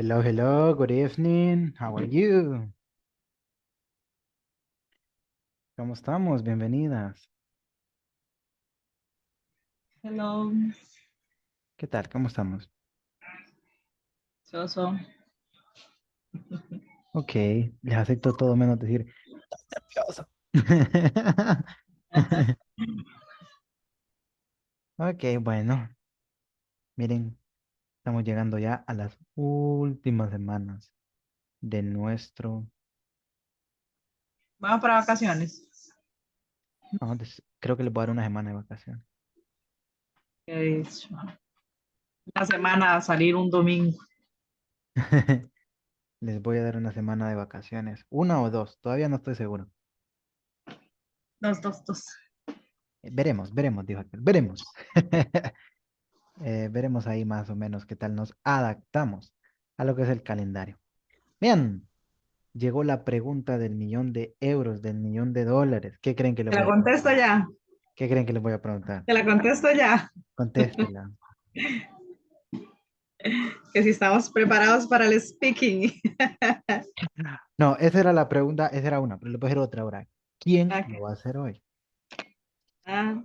Hello, hello, good evening. How are you? ¿Cómo estamos? Bienvenidas. Hello, ¿Qué tal? ¿Cómo estamos? so. Ok, les acepto todo menos decir nervioso. Ok, bueno, miren, estamos llegando ya a las últimas semanas de nuestro, Vamos para vacaciones. no, creo que les voy a dar una semana de vacación. Es una semana a salir un domingo. Les voy a dar una semana de vacaciones, una o dos, todavía no estoy seguro. Dos. Veremos, dijo aquel, veremos. Veremos ahí más o menos qué tal nos adaptamos a lo que es el calendario. Bien, llegó la pregunta del millón de euros, del millón de dólares. ¿Qué creen que les Te voy la a contesto preguntar? ya. ¿Qué creen que les voy a preguntar? Te la contesto ya. Contéstela. Que si estamos preparados para el speaking. No, esa era la pregunta, esa era una, pero le voy a hacer otra ahora. ¿Quién Ok. lo va a hacer hoy? Ah,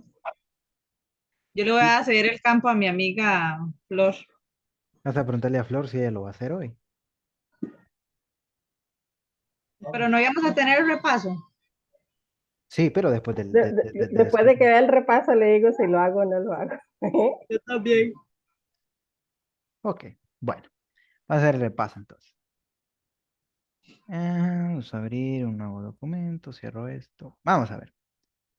yo le voy a ceder el campo a mi amiga Flor. Vas a preguntarle a Flor si ella lo va a hacer hoy. Pero no íbamos a tener el repaso. Sí, pero después del Después de que speaking. vea el repaso, le digo si lo hago o no lo hago. Yo también. Ok, bueno, va a hacer el repaso entonces. Vamos a abrir un nuevo documento, cierro esto. Vamos a ver.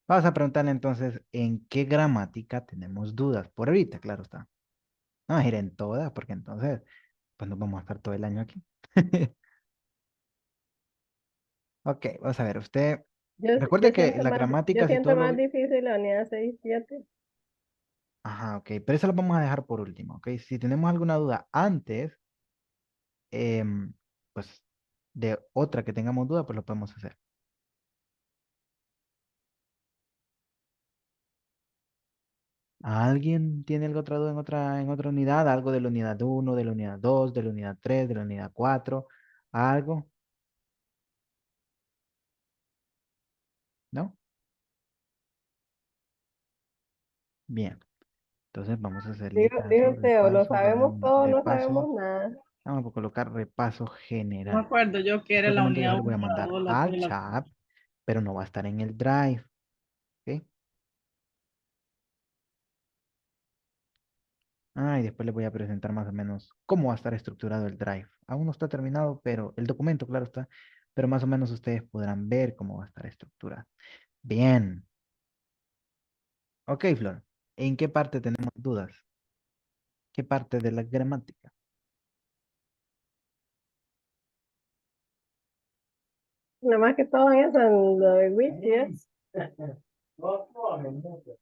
Vamos a preguntarle entonces en qué gramática tenemos dudas. Por ahorita, claro está. No vamos a ir en todas, porque entonces, pues nos vamos a estar todo el año aquí. Ok, vamos a ver. Usted, recuerde que la Yo gramática, si todo siento lo... más difícil la unidad 6 7. Ajá, ok, pero eso lo vamos a dejar por último, ok. Si tenemos alguna duda antes, em, pues de otra que tengamos duda, pues lo podemos hacer. ¿Alguien tiene alguna otra duda en otra unidad? ¿Algo de la unidad uno, de la unidad 2, de la unidad 3, de la unidad 4? ¿Algo? ¿No? Bien. Entonces vamos a hacerle Dijo caso, el Teo, lo repaso, sabemos todo, no repaso. sabemos nada. Vamos a colocar repaso No me general. acuerdo yo que era El la documento yo se unidad lo voy a 1, la mandar 2, la 3, al la 4. chat, pero no va a estar en el drive. ¿Ok? Ah, y después les voy a presentar más o menos cómo va a estar estructurado el drive. Aún no está terminado, pero el documento, claro está, pero más o menos ustedes podrán ver cómo va a estar estructurado. Bien. Ok, Flor. ¿En qué parte tenemos dudas? ¿Qué parte de la gramática? Nada más que todo eso en lo de which, yes.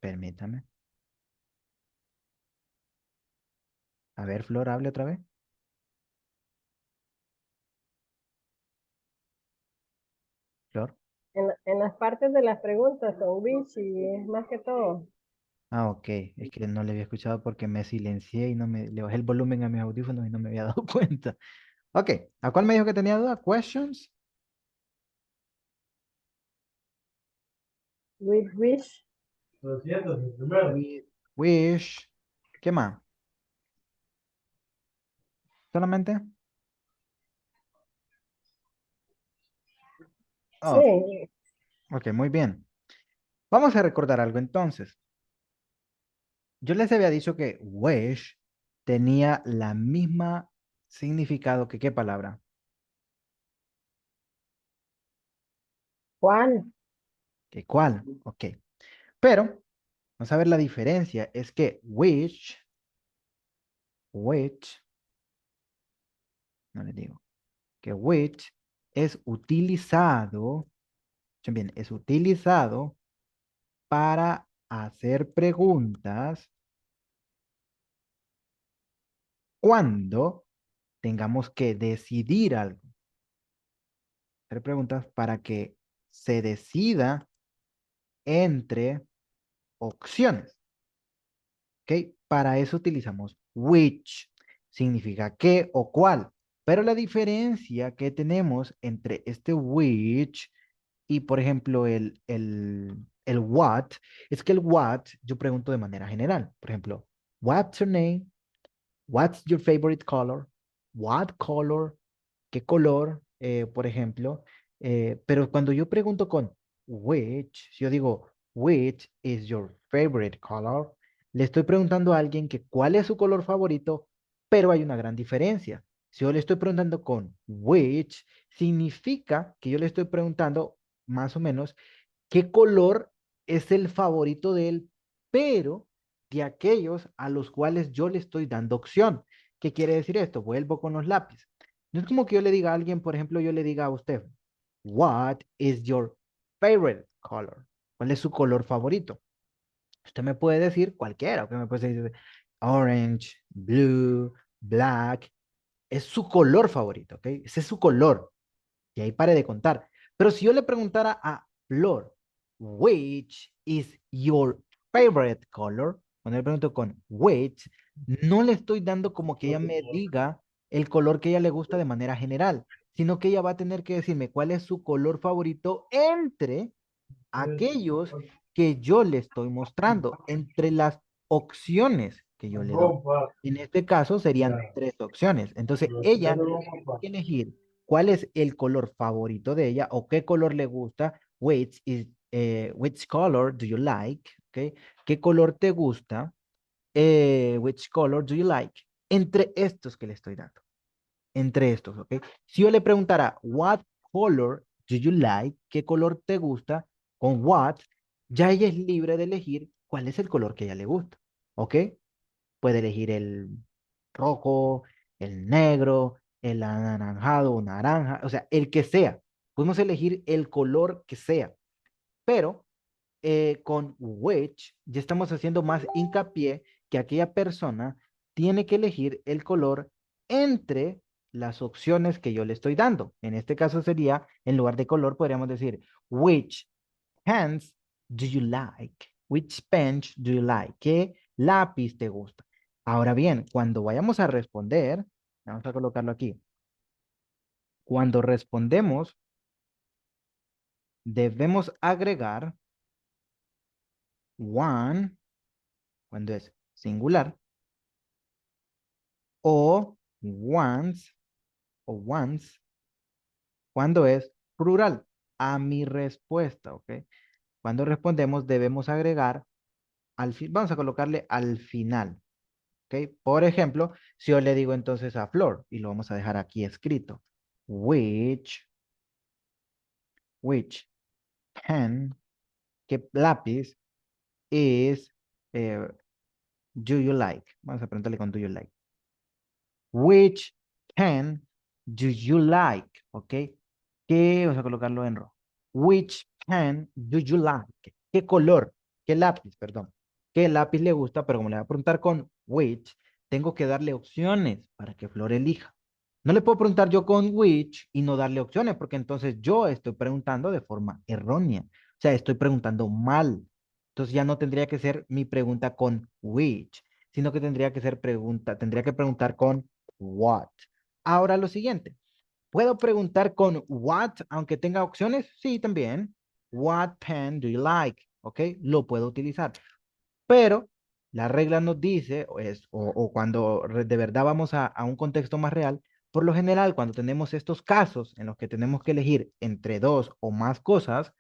Permítame. A ver, Flor, hable otra vez. Flor. En las partes de las preguntas son which y es más que todo. Ah, ok. Es que no le había escuchado porque me silencié y no me le bajé el volumen a mis audífonos y no me había dado cuenta. Ok. ¿A cuál me dijo que tenía duda? Questions. With which, With wish. ¿Qué más? ¿Solamente? Oh, sí. ok, muy bien. Vamos a recordar algo entonces. Yo les había dicho que wish tenía la misma significado que ¿qué palabra? ¿Cuál? ¿Que cuál? Ok. Pero, vamos a ver la diferencia. Es que which, no les digo, que which es utilizado, escuchen bien, es utilizado para hacer preguntas cuando tengamos que decidir algo. Hacer preguntas para que se decida entre opciones. ¿Ok? Para eso utilizamos which. Significa qué o cuál. Pero la diferencia que tenemos entre este which y, por ejemplo, el what, es que el what yo pregunto de manera general. Por ejemplo, what's your name? What's your favorite color? What color? ¿Qué color? Por ejemplo. Pero cuando yo pregunto con which, si yo digo, which is your favorite color, le estoy preguntando a alguien que cuál es su color favorito, pero hay una gran diferencia. Si yo le estoy preguntando con which, significa que yo le estoy preguntando más o menos qué color es el favorito de él, pero de aquellos a los cuales yo le estoy dando opción. ¿Qué quiere decir esto? Vuelvo con los lápices. No es como que yo le diga a alguien, por ejemplo, yo le diga a usted, what is your favorite color? ¿Cuál es su color favorito? Usted me puede decir cualquiera, que me puede decir orange, blue, black, es su color favorito, ¿ok? Ese es su color. Y ahí pare de contar. Pero si yo le preguntara a Flor, which is your favorite color? Cuando le pregunto con which, no le estoy dando como que ella me diga el color que a ella le gusta de manera general, sino que ella va a tener que decirme cuál es su color favorito entre aquellos que yo le estoy mostrando, entre las opciones que yo le doy. En este caso serían tres opciones. Entonces ella tiene que elegir cuál es el color favorito de ella o qué color le gusta, which color do you like, ¿ok? ¿Qué color te gusta? Which color do you like? Entre estos que le estoy dando, entre estos, ¿ok? Si yo le preguntara, what color do you like? ¿Qué color te gusta? Con what, ya ella es libre de elegir cuál es el color que a ella le gusta, ¿ok? Puede elegir el rojo, el negro, el anaranjado o naranja, o sea, el que sea. Podemos elegir el color que sea, pero con which ya estamos haciendo más hincapié que aquella persona tiene que elegir el color entre las opciones que yo le estoy dando. En este caso sería, en lugar de color, podríamos decir, which pens do you like? Which pen do you like? ¿Qué lápiz te gusta? Ahora bien, cuando vayamos a responder, vamos a colocarlo aquí. Cuando respondemos, debemos agregar one, cuando es singular, o once, o once, cuando es plural, a mi respuesta, ¿ok? Cuando respondemos debemos agregar al fin, vamos a colocarle al final, ¿ok? Por ejemplo, si yo le digo entonces a Flor, y lo vamos a dejar aquí escrito, which pen, ¿qué lápiz is, eh, do you like? Vamos a preguntarle con do you like. Which pen do you like? ¿Ok? ¿Qué? Vamos a colocarlo en rojo. Which pen do you like? ¿Qué color? ¿Qué lápiz? Perdón. ¿Qué lápiz le gusta? Pero como le voy a preguntar con which, tengo que darle opciones para que Flor elija. No le puedo preguntar yo con which y no darle opciones, porque entonces yo estoy preguntando de forma errónea. O sea, estoy preguntando mal. Entonces ya no tendría que ser mi pregunta con which, sino que tendría que preguntar con what. Ahora lo siguiente. ¿Puedo preguntar con what aunque tenga opciones? Sí, también. What pen do you like? ¿Ok? Lo puedo utilizar. Pero la regla nos dice, o cuando de verdad vamos a un contexto más real, por lo general, cuando tenemos estos casos en los que tenemos que elegir entre dos o más cosas,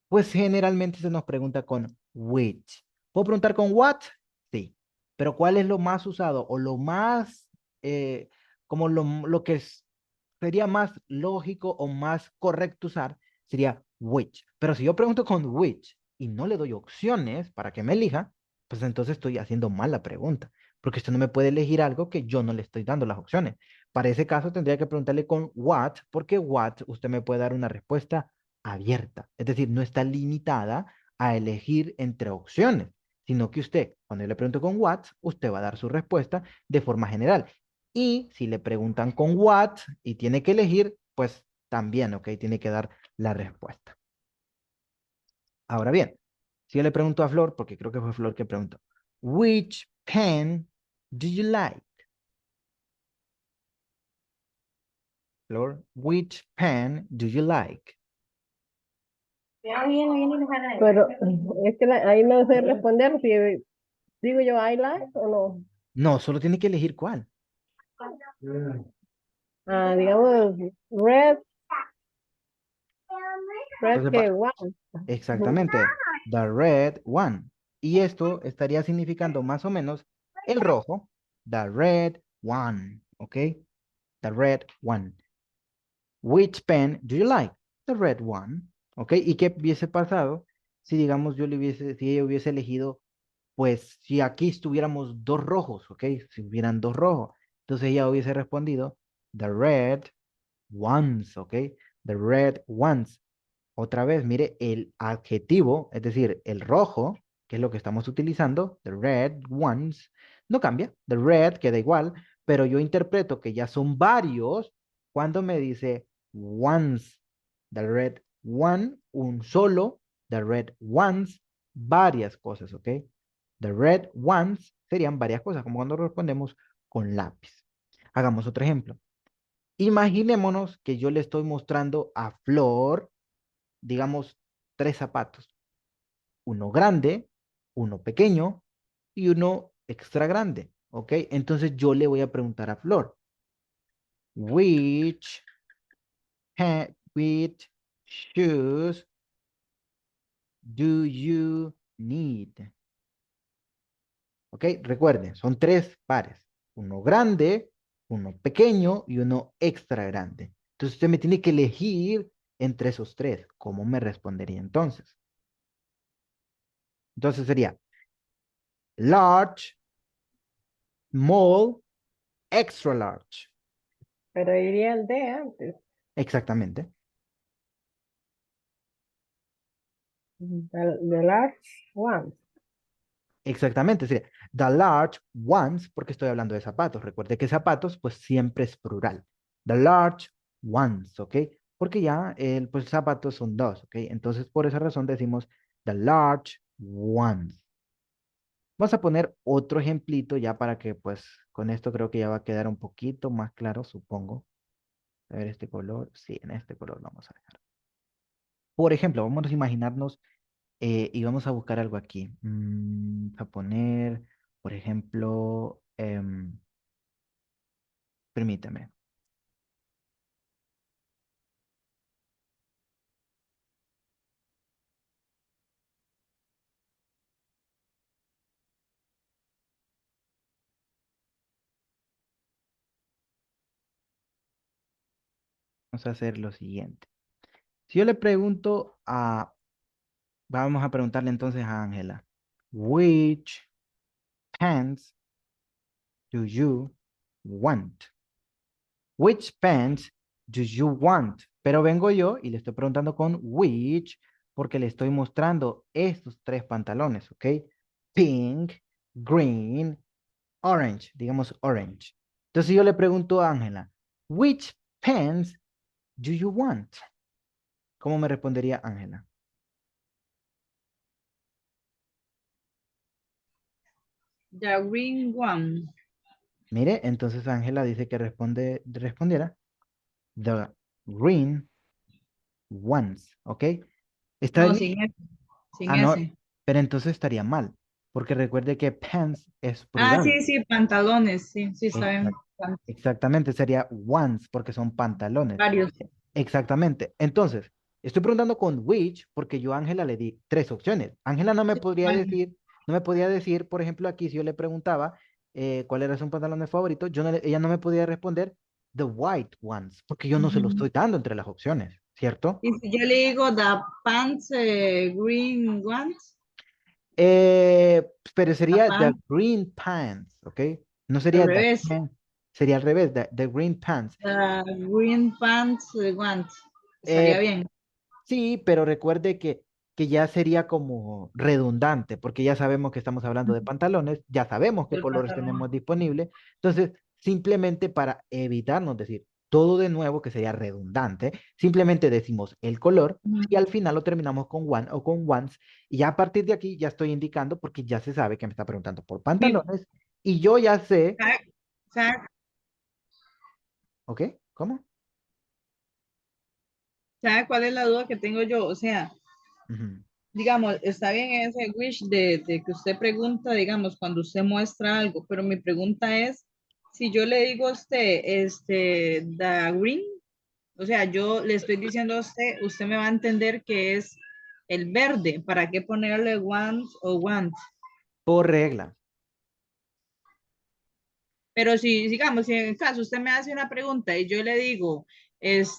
pues generalmente se nos pregunta con which. ¿Puedo preguntar con what? Sí. Pero ¿cuál es lo más usado o lo más, como lo que sería más lógico o más correcto usar? Sería which. Pero si yo pregunto con which y no le doy opciones para que me elija, pues entonces estoy haciendo mal la pregunta. Porque usted no me puede elegir algo que yo no le estoy dando las opciones. Para ese caso tendría que preguntarle con what, porque what usted me puede dar una respuesta abierta, es decir, no está limitada a elegir entre opciones, sino que usted, cuando yo le pregunto con what, usted va a dar su respuesta de forma general. Y si le preguntan con what y tiene que elegir, pues también, ¿ok? Tiene que dar la respuesta. Ahora bien, si yo le pregunto a Flor, porque creo que fue Flor que preguntó, which pen do you like? Flor, which pen do you like? Pero es que ahí no sé responder si digo yo I like o no. No, solo tiene que elegir cuál. Ah, digamos red, red Entonces, que one. exactamente, the red one. Y esto estaría significando más o menos el rojo, the red one, ¿ok? The red one. Which pen do you like? The red one, ¿ok? ¿Y qué hubiese pasado si, digamos, si ella hubiese elegido, pues, si aquí estuviéramos dos rojos, ¿ok? Si hubieran dos rojos, entonces ella hubiese respondido, the red ones, ¿ok? The red ones. Otra vez, mire, el adjetivo, es decir, el rojo, que es lo que estamos utilizando, the red ones, no cambia, the red queda igual, pero yo interpreto que ya son varios cuando me dice ones, the red one, un solo, the red ones, varias cosas, ¿ok? The red ones serían varias cosas, como cuando respondemos con lápiz. Hagamos otro ejemplo. Imaginémonos que yo le estoy mostrando a Flor, digamos, tres zapatos. Uno grande, uno pequeño y uno extra grande. ¿Ok? Entonces yo le voy a preguntar a Flor, which shoes do you need? ¿Ok? Recuerden, son tres pares. Uno grande, uno pequeño y uno extra grande. Entonces usted me tiene que elegir entre esos tres. ¿Cómo me respondería entonces? Entonces sería large, small, extra large. Pero iría el D antes. Exactamente. The large one. Exactamente. Sería the large ones, porque estoy hablando de zapatos. Recuerde que zapatos, pues siempre es plural. The large ones, ¿ok? Porque ya pues zapatos son dos, ¿ok? Entonces, por esa razón decimos the large ones. Vamos a poner otro ejemplito ya para que, pues, con esto creo que ya va a quedar un poquito más claro, supongo. A ver este color. Sí, en este color vamos a dejar. Por ejemplo, vamos a imaginarnos y vamos a buscar algo aquí. A poner, por ejemplo, permítame. Vamos a hacer lo siguiente. Si yo le pregunto vamos a preguntarle entonces a Ángela, which pants do you want? Which pants do you want? Pero vengo yo y le estoy preguntando con which porque le estoy mostrando estos tres pantalones, ¿ok? Pink, green, orange, digamos orange. Entonces yo le pregunto a Ángela, which pants do you want? ¿Cómo me respondería Ángela? The green one. Mire, entonces Ángela dice que respondiera the green ones, ¿ok? Está No, bien. sin ese. Sin Ah, no, ese. pero entonces estaría mal, porque recuerde que pants es Ah, plural. sí, sí, pantalones. Sí, sí, está bien. Exact- Exactamente, sería ones porque son pantalones. Varios. Exactamente. Entonces, estoy preguntando con which porque yo a Ángela le di tres opciones. Ángela no me Sí, podría bueno. decir, no me podía decir, por ejemplo, aquí si yo le preguntaba cuál era su pantalón favorito, ella no me podía responder the white ones, porque yo no se lo Ujú. estoy dando entre las opciones, ¿cierto? Y si yo le digo the pants green ones, Eh, pero the sería the pants green pants, ¿ok? No al sería revés, sería al revés, the green pants. the green pants ones. Estaría Eh, bien. Sí, pero recuerde que ya sería como redundante, porque ya sabemos que estamos hablando de pantalones, ya sabemos qué El colores pantalón. tenemos disponibles. Entonces, simplemente para evitarnos decir todo de nuevo, que sería redundante, simplemente decimos el color y Ujú. al final lo terminamos con one o con ones. Y ya a partir de aquí ya estoy indicando, porque ya se sabe que me está preguntando por Mi- pantalones y yo ya sé, sa- sa- ¿ok? ¿Cómo? ¿Sabe cuál es la duda que tengo yo? O sea, Ujú. digamos, está bien ese wish de que usted pregunta, digamos, cuando usted muestra algo, pero mi pregunta es, si yo le digo a usted, the green, o sea, yo le estoy diciendo a usted, usted me va a entender que es el verde, ¿para qué ponerle want o want? Por regla. Pero si, digamos, si en el caso usted me hace una pregunta y yo le digo,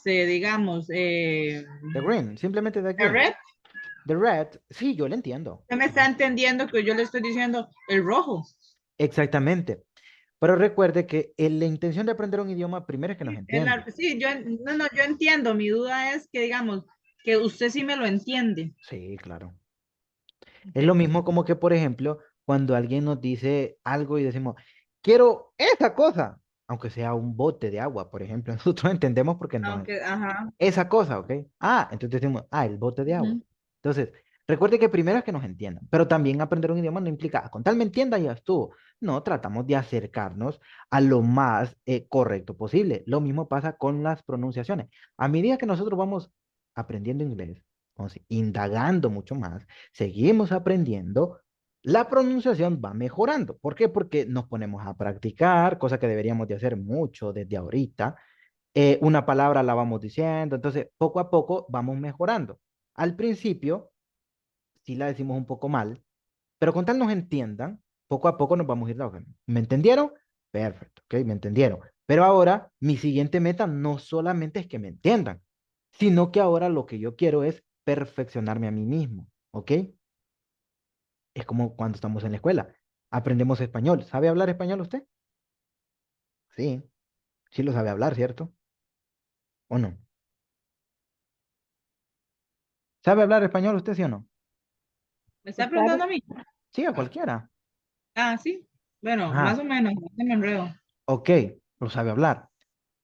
digamos, The green, simplemente the green. red, The red, sí, yo lo entiendo. usted me está entendiendo que yo le estoy diciendo el rojo. Exactamente. Pero recuerde que la intención de aprender un idioma primero es que nos Sí, entienda. sí, yo, no, no, yo entiendo. Mi duda es que, digamos, que usted sí me lo entiende. Sí, claro. Es lo Ok. mismo como que, por ejemplo, cuando alguien nos dice algo y decimos, quiero esa cosa, aunque sea un bote de agua, por ejemplo, nosotros entendemos porque no, Aunque, ajá. esa cosa, ¿ok? Ah, entonces decimos, ah, el bote de agua. Ujú. Entonces, recuerde que primero es que nos entiendan, pero también aprender un idioma no implica, "Ah, con tal me entienda ya estuvo". No, tratamos de acercarnos a lo más correcto posible. Lo mismo pasa con las pronunciaciones. A medida que nosotros vamos aprendiendo inglés, vamos indagando mucho más, seguimos aprendiendo, la pronunciación va mejorando. ¿Por qué? Porque nos ponemos a practicar, cosa que deberíamos de hacer mucho desde ahorita. Una palabra la vamos diciendo, entonces poco a poco vamos mejorando. Al principio, sí la decimos un poco mal, pero con tal nos entiendan, poco a poco nos vamos a ir dando. ¿Me entendieron? Perfecto, ok, me entendieron. Pero ahora mi siguiente meta no solamente es que me entiendan, sino que ahora lo que yo quiero es perfeccionarme a mí mismo, ¿ok? Es como cuando estamos en la escuela. Aprendemos español. ¿Sabe hablar español usted? Sí, sí lo sabe hablar, ¿cierto? ¿O no? ¿Sabe hablar español usted, sí o no? ¿Me está Claro, preguntando a mí? Sí, a cualquiera. Ah, sí. Bueno, más Ajá, o menos, no se me enredo. ok, lo sabe hablar.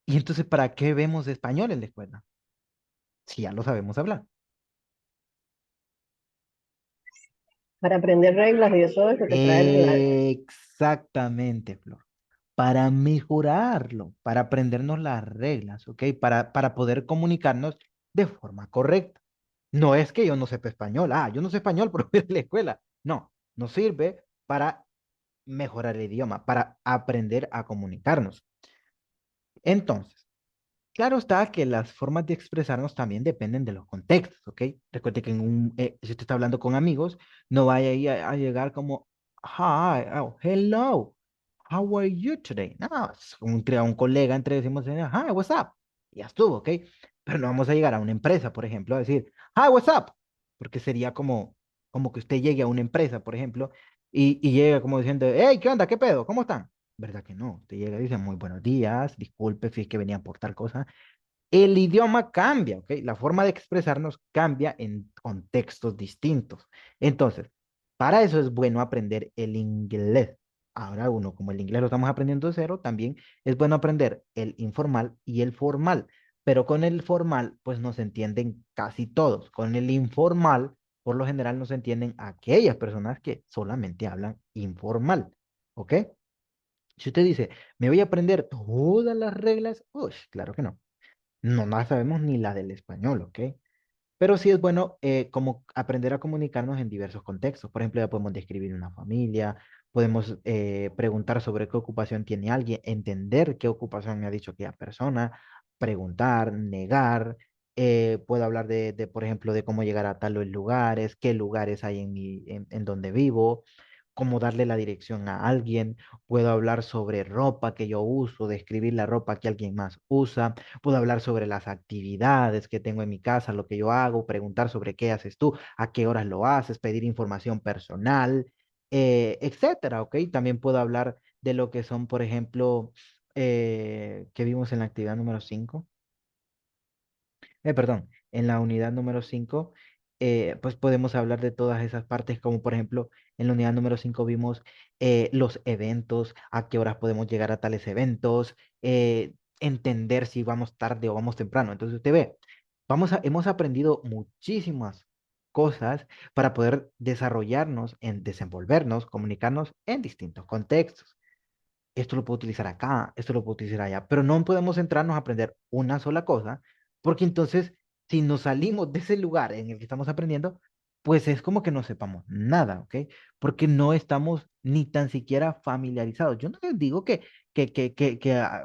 ¿Y entonces para qué vemos español en la escuela? Si ya lo sabemos hablar. para aprender reglas y de todo eso que trae la... Exactamente, Flor. Para mejorarlo, para aprendernos las reglas, ¿ok? Para poder comunicarnos de forma correcta. No es que yo no sepa español. Ah, yo no sé español por ir a la escuela. No, nos sirve para mejorar el idioma, para aprender a comunicarnos. Entonces, claro está que las formas de expresarnos también dependen de los contextos, ¿ok? Recuerde que si usted está hablando con amigos, no vaya ahí a llegar como, hi, oh, hello, how are you today? No, es entre un colega, entre decimos, hi, what's up? Y ya estuvo, ¿ok? Pero no vamos a llegar a una empresa, por ejemplo, a decir, hi, what's up? Porque sería como que usted llegue a una empresa, por ejemplo, y llega como diciendo, hey, ¿qué onda? ¿Qué pedo? ¿Cómo están? ¿Verdad que no? Usted llega y dice, muy buenos días, disculpe, si es que venía por tal cosa. El idioma cambia, ¿ok? La forma de expresarnos cambia en contextos distintos. Entonces, para eso es bueno aprender el inglés. Ahora uno, como el inglés lo estamos aprendiendo de cero, también es bueno aprender el informal y el formal. Pero con el formal, pues nos entienden casi todos. Con el informal, por lo general, nos entienden aquellas personas que solamente hablan informal, ¿ok? Si usted dice, me voy a aprender todas las reglas, uy, claro que no. No sabemos ni la del español, ¿ok? Pero sí es bueno como aprender a comunicarnos en diversos contextos. Por ejemplo, ya podemos describir una familia, podemos preguntar sobre qué ocupación tiene alguien, entender qué ocupación me ha dicho aquella persona, preguntar, negar. Puedo hablar por ejemplo, de cómo llegar a tales lugares, qué lugares hay en donde vivo, cómo darle la dirección a alguien. Puedo hablar sobre ropa que yo uso, describir la ropa que alguien más usa. Puedo hablar sobre las actividades que tengo en mi casa, lo que yo hago, preguntar sobre qué haces tú, a qué horas lo haces, pedir información personal, etcétera, ¿ok? También puedo hablar de lo que son, por ejemplo, que vimos en la actividad número 5, perdón, en la unidad número 5, pues podemos hablar de todas esas partes, como por ejemplo, en la unidad número 5 vimos los eventos, a qué horas podemos llegar a tales eventos, entender si vamos tarde o vamos temprano. Entonces usted ve, hemos aprendido muchísimas cosas para poder desarrollarnos, en desenvolvernos, comunicarnos en distintos contextos. Esto lo puedo utilizar acá, esto lo puedo utilizar allá, pero no podemos centrarnos a aprender una sola cosa, porque entonces si nos salimos de ese lugar en el que estamos aprendiendo, pues es como que no sepamos nada, ¿ok? Porque no estamos ni tan siquiera familiarizados. Yo no les digo que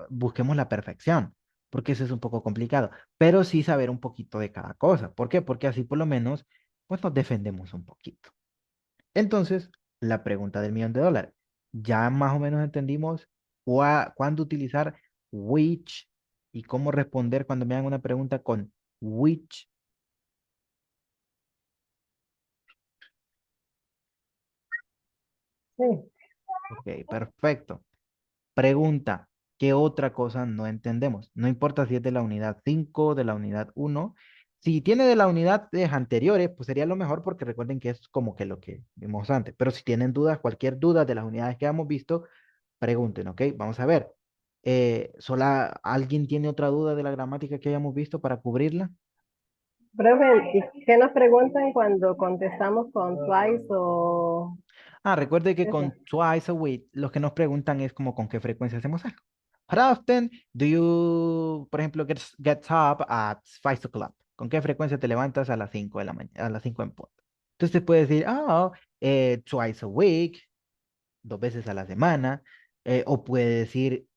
busquemos la perfección, porque eso es un poco complicado, pero sí saber un poquito de cada cosa. ¿Por qué? Porque así por lo menos, pues nos defendemos un poquito. Entonces, la pregunta del millón de dólares. Ya más o menos entendimos cuándo utilizar which y cómo responder cuando me hagan una pregunta con which. Sí. Ok, perfecto. Pregunta, ¿qué otra cosa no entendemos? No importa si es de la unidad 5, de la unidad uno. Si tiene de la unidad anteriores, pues sería lo mejor porque recuerden que es como que lo que vimos antes. Pero si tienen dudas, cualquier duda de las unidades que hemos visto, pregunten, ¿ok? Vamos a ver. ¿Alguien tiene otra duda de la gramática que hayamos visto para cubrirla? Profe, ¿y qué nos preguntan cuando contestamos con twice o Ah, recuerde que eso? con twice a week, lo que nos preguntan es como con qué frecuencia hacemos algo. How often do you, por ejemplo, get up at 5 o'clock? ¿Con qué frecuencia te levantas a las 5 de la mañana, a las 5 en punto? Entonces te puede decir, twice a week, 2 veces a la semana, o puede decir,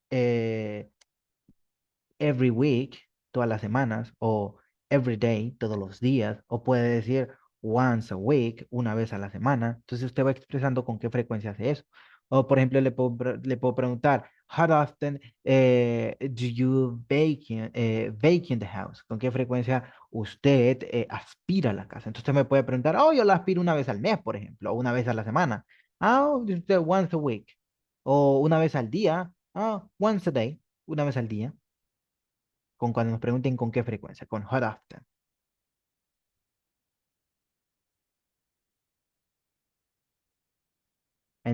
every week, todas las semanas, o every day, todos los días, o puede decir once a week, una vez a la semana. Entonces usted va expresando con qué frecuencia hace eso. O por ejemplo, le puedo preguntar, how often do you bake in the house? ¿Con qué frecuencia usted aspira a la casa? Entonces usted me puede preguntar, oh, yo la aspiro una vez al mes, por ejemplo, o una vez a la semana. Ah, once a week. O una vez al día. Ah, once a day, una vez al día con cuando nos pregunten con qué frecuencia, con how often.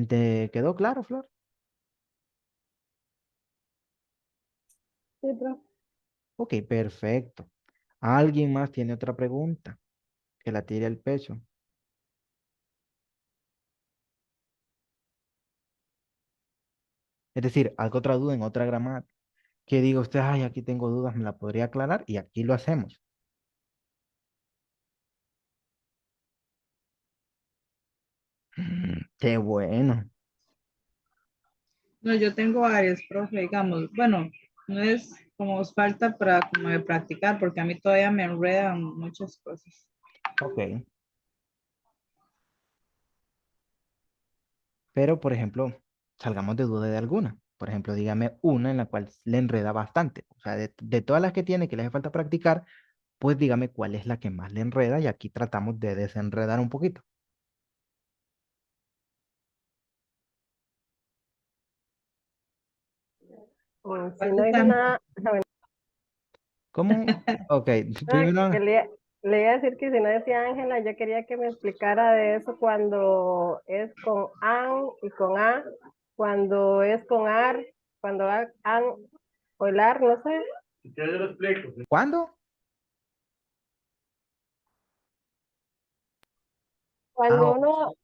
¿Te quedó claro, Flor? Sí, profe. Ok, perfecto. ¿Alguien más tiene otra pregunta? Que la tire al pecho. Es decir, algo otra duda en otra gramática. Que diga usted, ay, aquí tengo dudas, me la podría aclarar y aquí lo hacemos. Qué bueno. No, yo tengo varias, profe, digamos, bueno, no es como falta para como de practicar, porque a mí todavía me enredan muchas cosas. Ok. Pero, por ejemplo, salgamos de duda de alguna. Por ejemplo, dígame una en la cual le enreda bastante. O sea, de todas las que tiene que le hace falta practicar, pues dígame cuál es la que más le enreda y aquí tratamos de desenredar un poquito. Si no dice nada, bueno, ¿Cómo? Ok, que primero, le iba a decir que si no decía Ángela, yo quería que me explicara de eso cuando es con an y con a, cuando es con ar, cuando an o el ar, no sé. ¿cuándo? Ah, Cuando uno,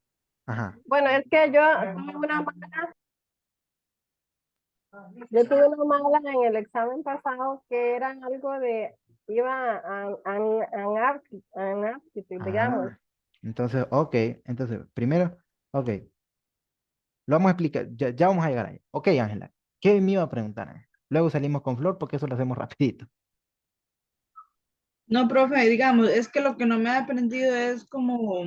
ajá. bueno, es que yo tuve una mala en el examen pasado que era algo de, iba an digamos. Ah, entonces, ok, entonces, primero, ok, lo vamos a explicar, ya vamos a llegar ahí. Ok, Ángela, ¿qué me iba a preguntar, Ángela? Luego salimos con Flor porque eso lo hacemos rapidito. No, profe, digamos, es que lo que no me ha aprendido es como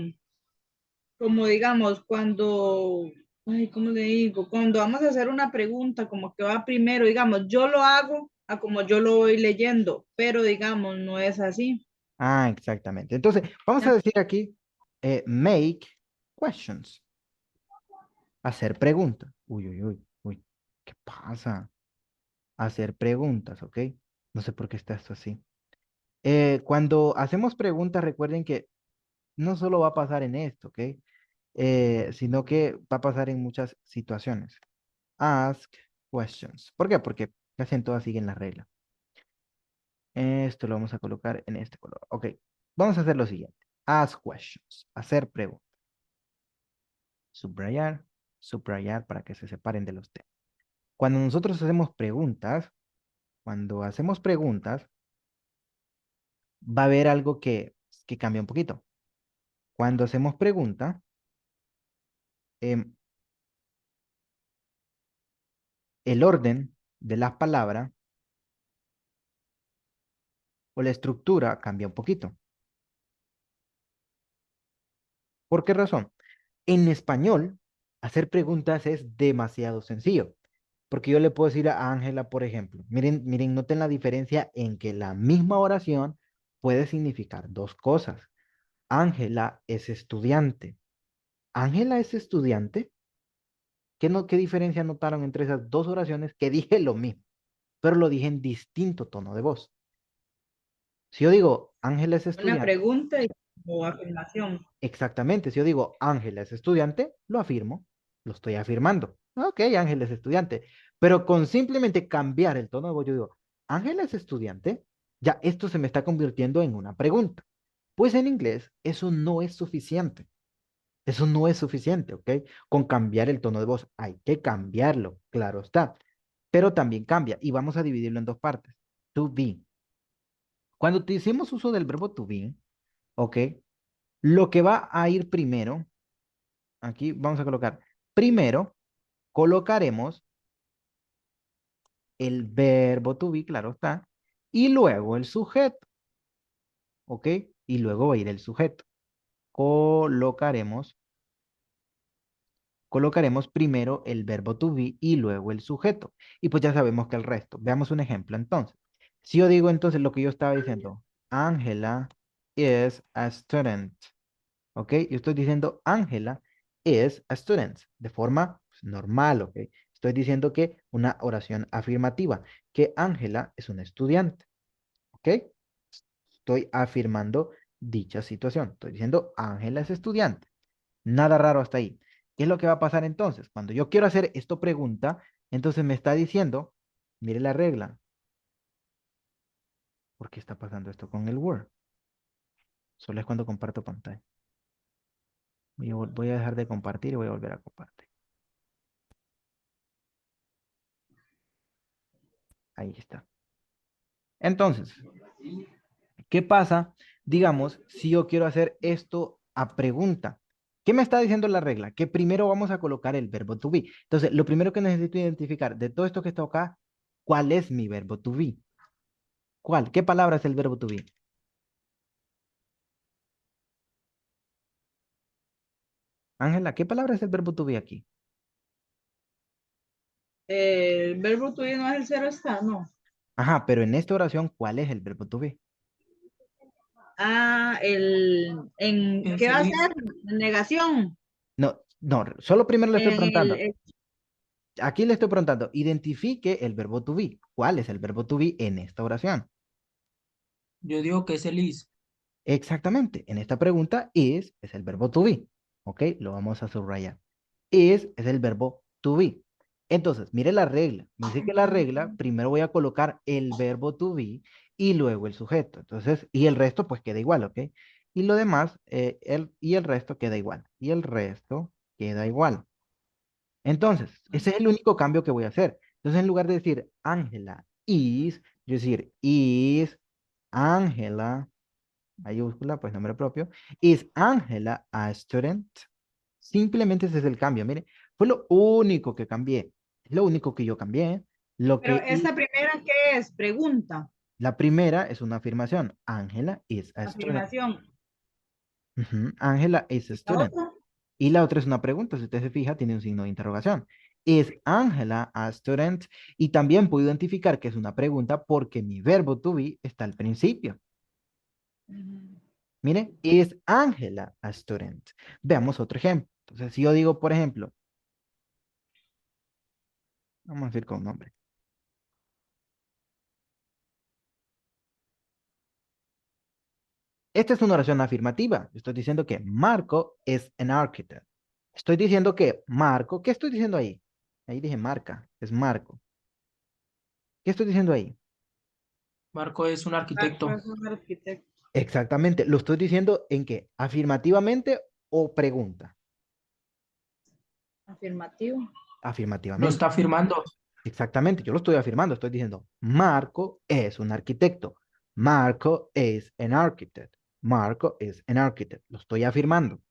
digamos, cuando, ay, ¿cómo le digo? Cuando vamos a hacer una pregunta, como que va primero, digamos, yo lo hago a como yo lo voy leyendo, pero digamos, no es así. Ah, exactamente. Entonces, vamos a ¿Ya? decir aquí, make questions, hacer preguntas. Uy, uy, uy, uy, ¿qué pasa? Hacer preguntas, ¿ok? No sé por qué está esto así. Cuando hacemos preguntas, recuerden que no solo va a pasar en esto, ¿ok? Sino que va a pasar en muchas situaciones. Ask questions. ¿Por qué? Porque casi en todas siguen la regla. Esto lo vamos a colocar en este color. Ok, vamos a hacer lo siguiente. Ask questions. Hacer preguntas. Subrayar, subrayar para que se separen de los temas. Cuando nosotros hacemos preguntas, cuando hacemos preguntas, va a haber algo que cambia un poquito. Cuando hacemos pregunta, em, el orden de las palabras o la estructura cambia un poquito. ¿Por qué razón? En español, hacer preguntas es demasiado sencillo, porque yo le puedo decir a Ángela, por ejemplo, miren, noten la diferencia en que la misma oración puede significar dos cosas. Ángela es estudiante. ¿Ángela es estudiante? ¿Qué diferencia notaron entre esas dos oraciones que dije lo mismo, pero lo dije en distinto tono de voz? Si yo digo Ángela es Una estudiante, pregunta o afirmación. exactamente, si yo digo Ángela es estudiante, lo afirmo, lo estoy afirmando. Ok, Ángela es estudiante, pero con simplemente cambiar el tono de voz, yo digo, Ángela es estudiante, ya esto se me está convirtiendo en una pregunta. Pues en inglés eso no es suficiente. Eso no es suficiente, ¿ok? Con cambiar el tono de voz. Hay que cambiarlo, claro está. Pero también cambia y vamos a dividirlo en dos partes. To be. Cuando hicimos uso del verbo to be, ¿ok? Lo que va a ir primero, aquí vamos a colocar, primero colocaremos el verbo to be, claro está, y luego el sujeto, ¿ok? Y luego va a ir el sujeto. Colocaremos colocaremos primero el verbo to be y luego el sujeto. Y pues ya sabemos que el resto. Veamos un ejemplo entonces. Si yo digo entonces lo que yo estaba diciendo, Angela is a student. ¿Ok? Yo estoy diciendo Angela is a student de forma pues, normal, ¿ok? Estoy diciendo que una oración afirmativa, que Angela es una estudiante. ¿Ok? Estoy afirmando dicha situación. Estoy diciendo Ángela es estudiante. Nada raro hasta ahí. ¿Qué es lo que va a pasar entonces? Cuando yo quiero hacer esto pregunta, entonces me está diciendo, mire la regla. ¿Por qué está pasando esto con el Word? Solo es cuando comparto pantalla. Voy a dejar de compartir y voy a volver a compartir. Ahí está. Entonces, ¿qué pasa? Digamos, si yo quiero hacer esto a pregunta. ¿Qué me está diciendo la regla? Que primero vamos a colocar el verbo to be. Entonces, lo primero que necesito identificar de todo esto que está acá, ¿cuál es mi verbo to be? ¿Cuál? ¿Qué palabra es el verbo to be? Ángela, ¿qué palabra es el verbo to be aquí? El verbo to be no es el cero está, no. Ajá, pero en esta oración, ¿cuál es el verbo to be? Ah, El ¿qué va a feliz. ser? Negación. No, no, solo primero le estoy En preguntando. Aquí le estoy preguntando, identifique el verbo to be. ¿Cuál es el verbo to be en esta oración? Yo digo que es el is. Exactamente, en esta pregunta es el verbo to be. ¿Ok? Lo vamos a subrayar. Es el verbo to be. Entonces, mire la regla. Me dice que la regla, primero voy a colocar el verbo to be y luego el sujeto. Entonces, y el resto pues queda igual, ¿ok? Y lo demás, el resto queda igual. Y el resto queda igual. Entonces, ese es el único cambio que voy a hacer. Entonces, en lugar de decir Ángela is, yo decir is Ángela, mayúscula, pues nombre propio, is Ángela a student. Simplemente ese es el cambio. Mire, fue lo único que cambié. Es lo único que yo cambié. Lo Pero que esta primera, ¿qué es? Pregunta, la primera es una afirmación. Ángela is a student. afirmación. Ujú, Ángela is a ¿Y la student. otra? Y la otra es una pregunta, si usted se fija, tiene un signo de interrogación. ¿Es Ángela a student? Y también puedo identificar que es una pregunta porque mi verbo to be está al principio. Ujú. Mire, ¿es Ángela a student? Veamos otro ejemplo. Entonces, si yo digo, por ejemplo, vamos a decir con un nombre. Esta es una oración afirmativa. Estoy diciendo que Marco es an architect. Estoy diciendo que Marco, ¿qué estoy diciendo ahí? Ahí dije marca, es Marco. ¿Qué estoy diciendo ahí? Marco es un Marco arquitecto. es un arquitecto. Exactamente. ¿Lo estoy diciendo en qué? ¿Afirmativamente o pregunta? Afirmativo. Lo Afirmativamente. está afirmando. Exactamente. Yo lo estoy afirmando. Estoy diciendo, Marco es un arquitecto. Marco is an architect. Marco is an architect. Lo estoy afirmando.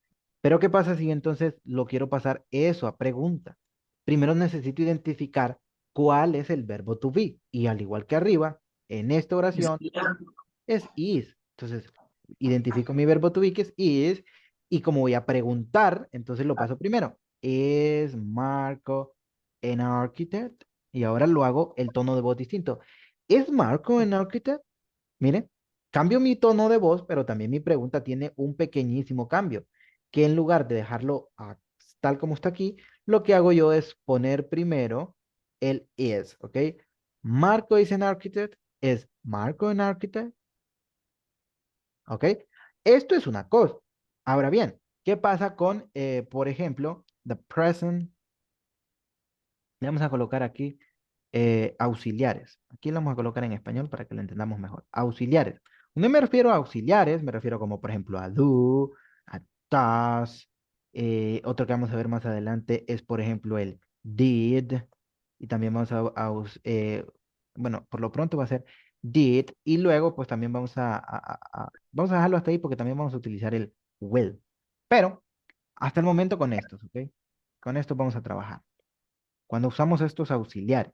Pero ¿qué pasa si entonces lo quiero pasar eso a pregunta? Primero necesito identificar cuál es el verbo to be. Y al igual que arriba, en esta oración es is. Entonces, identifico mi verbo to be que es is. Y como voy a preguntar, entonces lo paso primero. ¿Es Marco an architect? Y ahora lo hago el tono de voz distinto. ¿Es Marco an architect? Mire, cambio mi tono de voz, pero también mi pregunta tiene un pequeñísimo cambio, que en lugar de dejarlo tal como está aquí, lo que hago yo es poner primero el is, ¿ok? Marco is an architect, es Marco an architect, ¿ok? Esto es una cosa. Ahora bien, ¿qué pasa con, por ejemplo, the present? Le vamos a colocar aquí auxiliares. Aquí lo vamos a colocar en español para que lo entendamos mejor. Auxiliares. No me refiero a auxiliares, me refiero como por ejemplo a do, a does. Otro que vamos a ver más adelante es por ejemplo el did. Y también vamos bueno, por lo pronto va a ser did. Y luego pues también vamos a dejarlo hasta ahí porque también vamos a utilizar el will. Pero hasta el momento con estos, ¿ok? Con esto vamos a trabajar. Cuando usamos estos auxiliares.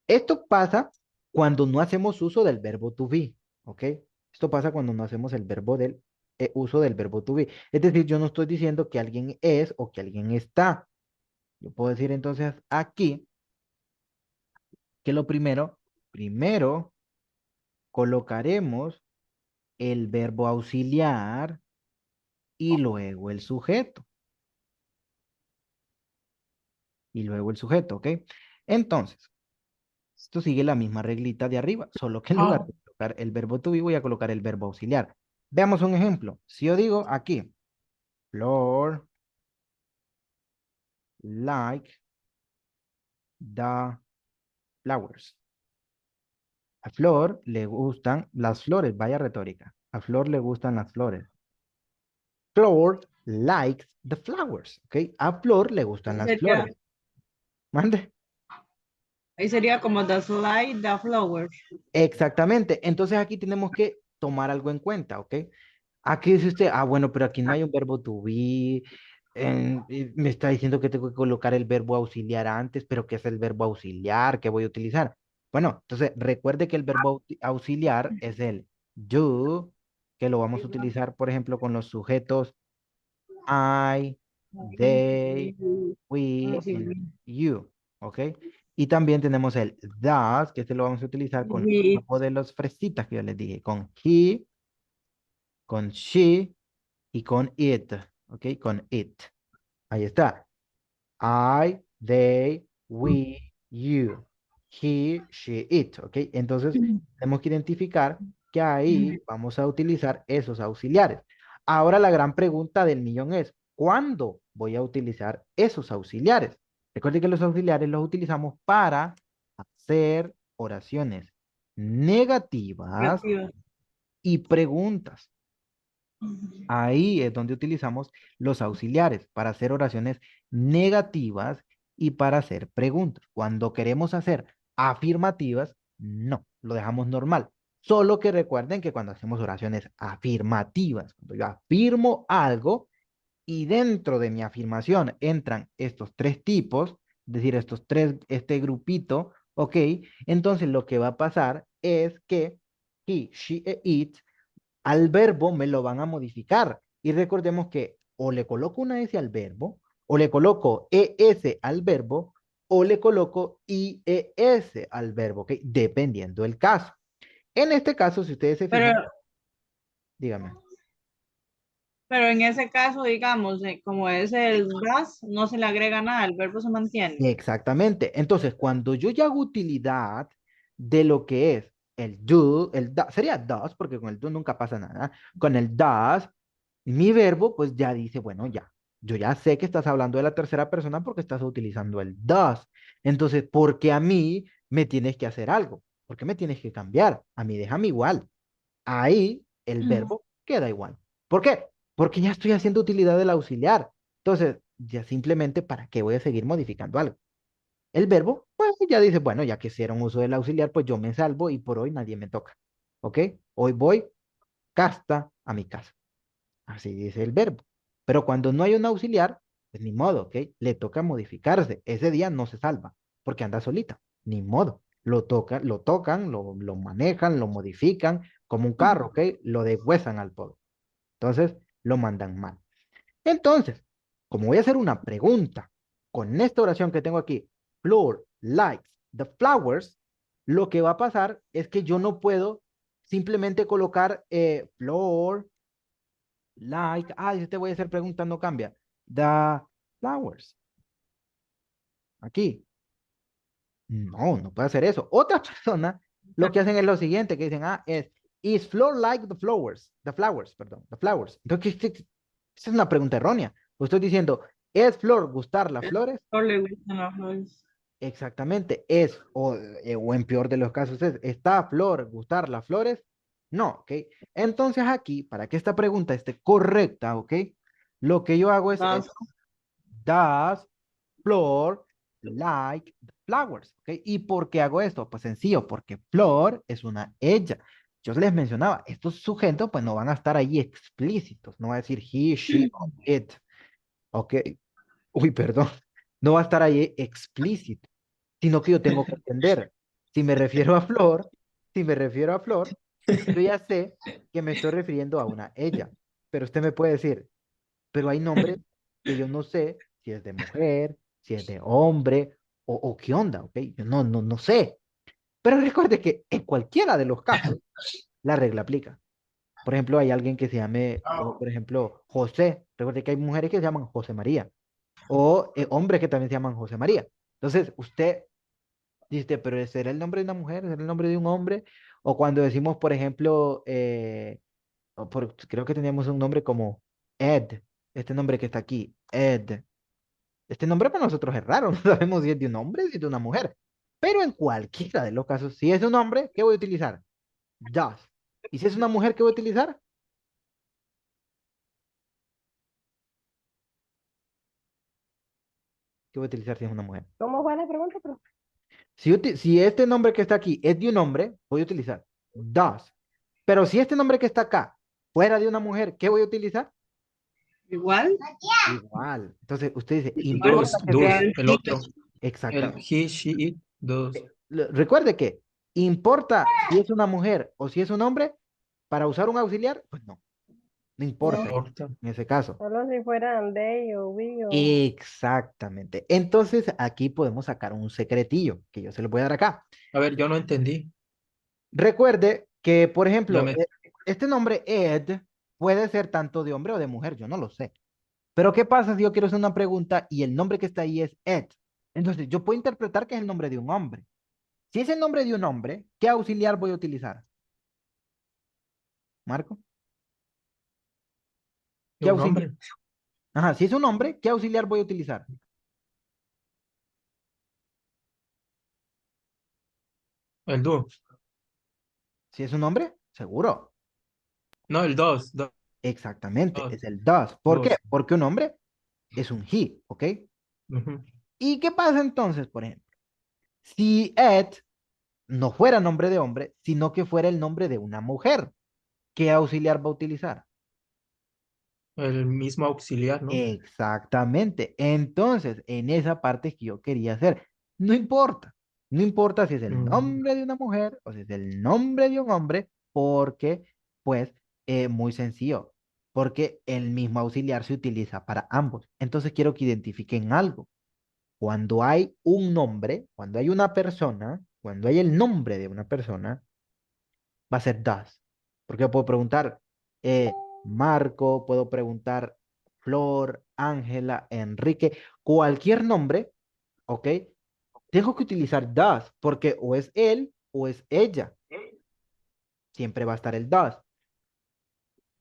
Esto pasa cuando no hacemos uso del verbo to be, ¿ok? Esto pasa cuando no hacemos el verbo del uso del verbo to be. Es decir, yo no estoy diciendo que alguien es o que alguien está. Yo puedo decir entonces aquí que primero colocaremos el verbo auxiliar y luego el sujeto. Y luego el sujeto, ¿ok? Entonces, esto sigue la misma reglita de arriba, solo que en lugar de colocar el verbo to be, voy a colocar el verbo auxiliar. Veamos un ejemplo. Si yo digo aquí, Flor like the flowers. A Flor le gustan las flores, vaya retórica. A Flor le gustan las flores. Flor likes the flowers, ¿ok? A Flor le gustan las Sería, flores. ¿Mande? ahí sería como the slide, the flowers. Exactamente. Entonces aquí tenemos que tomar algo en cuenta, ¿ok? Aquí dice usted, bueno, pero aquí no hay un verbo to be. Y me está diciendo que tengo que colocar el verbo auxiliar antes, pero ¿qué es el verbo auxiliar? ¿Qué voy a utilizar? Bueno, entonces recuerde que el verbo auxiliar es el do, que lo vamos a utilizar, por ejemplo, con los sujetos I, they, we, and you, ¿ok? Y también tenemos el does, que este lo vamos a utilizar con el We, grupo de los fresitas que yo les dije, con he, con she y con it, ¿ok? Con it. Ahí está. I, they, we, you. He, she, it, ¿ok? Entonces, tenemos que identificar que ahí vamos a utilizar esos auxiliares. Ahora la gran pregunta del millón es, ¿cuándo voy a utilizar esos auxiliares? Recuerden que los auxiliares los utilizamos para hacer oraciones negativas negativas. y preguntas. Ahí es donde utilizamos los auxiliares para hacer oraciones negativas y para hacer preguntas. Cuando queremos hacer afirmativas, no, lo dejamos normal. Solo que recuerden que cuando hacemos oraciones afirmativas, cuando yo afirmo algo y dentro de mi afirmación entran estos tres tipos, es decir, este grupito, ¿ok? Entonces lo que va a pasar es que he, she e it al verbo me lo van a modificar. Y recordemos que o le coloco una S al verbo, o le coloco ES al verbo, o le coloco IES al verbo, ¿ok? Dependiendo del caso. En este caso, si ustedes se Pero, fijan, dígame. pero en ese caso, digamos, como es el das, no se le agrega nada, el verbo se mantiene. Exactamente. Entonces, cuando yo ya hago utilidad de lo que es el do, sería does, porque con el do nunca pasa nada. Con el does, mi verbo, pues ya dice, bueno, ya, yo ya sé que estás hablando de la tercera persona porque estás utilizando el does. Entonces, ¿por qué a mí me tienes que hacer algo? ¿Por qué me tienes que cambiar? A mí déjame igual. Ahí el verbo queda igual. ¿Por qué? Porque ya estoy haciendo utilidad del auxiliar. Entonces, ya simplemente, ¿para qué voy a seguir modificando algo? El verbo, pues ya dice, bueno, ya que hicieron uso del auxiliar, pues yo me salvo y por hoy nadie me toca. ¿ok? Hoy voy casta a mi casa. Así dice el verbo. Pero cuando no hay un auxiliar, pues ni modo, ¿ok? Le toca modificarse. Ese día no se salva porque anda solita. Ni modo. Lo tocan, lo manejan, lo modifican como un carro, ¿ok? Lo deshuesan al pobre. Entonces, lo mandan mal. Entonces, como voy a hacer una pregunta con esta oración que tengo aquí, Flor likes the flowers, lo que va a pasar es que yo no puedo simplemente colocar Flor like, si te voy a hacer pregunta, no cambia. The flowers. Aquí. No, no puede hacer eso. Otras personas lo que hacen es lo siguiente, que dicen, is Flor like the flowers? The flowers, perdón, the flowers. Entonces, esa es una pregunta errónea. Pues estoy diciendo, ¿es Flor gustar las flores? No le gustan las flores. Exactamente, o en peor de los casos ¿está Flor gustar las flores? No, ¿ok? Entonces aquí, para que esta pregunta esté correcta, ¿ok? Lo que yo hago es Las- esto. Does Flor like the flowers? ¿Ok? ¿Y por qué hago esto? Pues sencillo, porque Flor es una ella. Yo les mencionaba, estos sujetos pues no van a estar ahí explícitos, no va a decir he, she, o it, ¿ok? Uy, perdón, no va a estar ahí explícito, sino que yo tengo que entender. Si me refiero a Flor, si me refiero a Flor, yo ya sé que me estoy refiriendo a una ella, pero usted me puede decir, pero hay nombres que yo no sé si es de mujer, si es de hombre o qué onda, ¿ok? Yo no sé. Pero recuerde que en cualquiera de los casos, la regla aplica. Por ejemplo, hay alguien que se llame, por ejemplo, José. Recuerde que hay mujeres que se llaman José María o hombres que también se llaman José María. Entonces, usted dice, pero ¿será el nombre de una mujer? ¿Será el nombre de un hombre? O cuando decimos, por ejemplo, creo que teníamos un nombre como Ed, este nombre que está aquí, Ed. Este nombre para nosotros es raro, no sabemos si es de un hombre o si es de una mujer. Pero en cualquiera de los casos, si es un hombre, ¿qué voy a utilizar? Does. ¿Y si es una mujer, qué voy a utilizar? ¿Qué voy a utilizar si es una mujer? ¿Cómo fue la pregunta, profe? Si este nombre que está aquí es de un hombre, voy a utilizar does. Pero si este nombre que está acá fuera de una mujer, ¿qué voy a utilizar? Igual. Igual. Entonces, usted dice, Igual. importa Dos, que sea. dos, el otro. El Exactamente. he, she, it, dos. Recuerde que importa si es una mujer o si es un hombre para usar un auxiliar, pues no, no No, importa Importa. en ese caso. solo si fueran they o we o... Exactamente. Entonces aquí podemos sacar un secretillo que yo se lo voy a dar acá. A ver, yo no entendí. Recuerde que, por Ya ejemplo, me... este nombre Ed puede ser tanto de hombre o de mujer, yo no lo sé. Pero ¿qué pasa si yo quiero hacer una pregunta y el nombre que está ahí es Ed? Entonces yo puedo interpretar que es el nombre de un hombre. Si es el nombre de un hombre, ¿qué auxiliar voy a utilizar? Marco, de ¿qué un auxiliar? hombre. Ajá, si es un hombre, ¿qué auxiliar voy a utilizar? El do. Si es un hombre, seguro. No, el dos. Exactamente, Dos. es el does. ¿Por qué? Dos. Porque un hombre es un he, ¿ok? Ujú. ¿Y qué pasa entonces, por ejemplo? Si Ed no fuera nombre de hombre, sino que fuera el nombre de una mujer, ¿qué auxiliar va a utilizar? El mismo auxiliar, ¿no? Exactamente. Entonces, en esa parte que yo quería hacer, no importa, no importa si es el Mm, nombre de una mujer o si es el nombre de un hombre, porque, pues, muy sencillo, porque el mismo auxiliar se utiliza para ambos. Entonces, quiero que identifiquen algo. Cuando hay un nombre, cuando hay una persona, cuando hay el nombre de una persona, va a ser das. Porque yo puedo preguntar Marco, puedo preguntar Flor, Ángela, Enrique, cualquier nombre, ¿ok? Tengo que utilizar das, porque o es él o es ella. Siempre va a estar el das.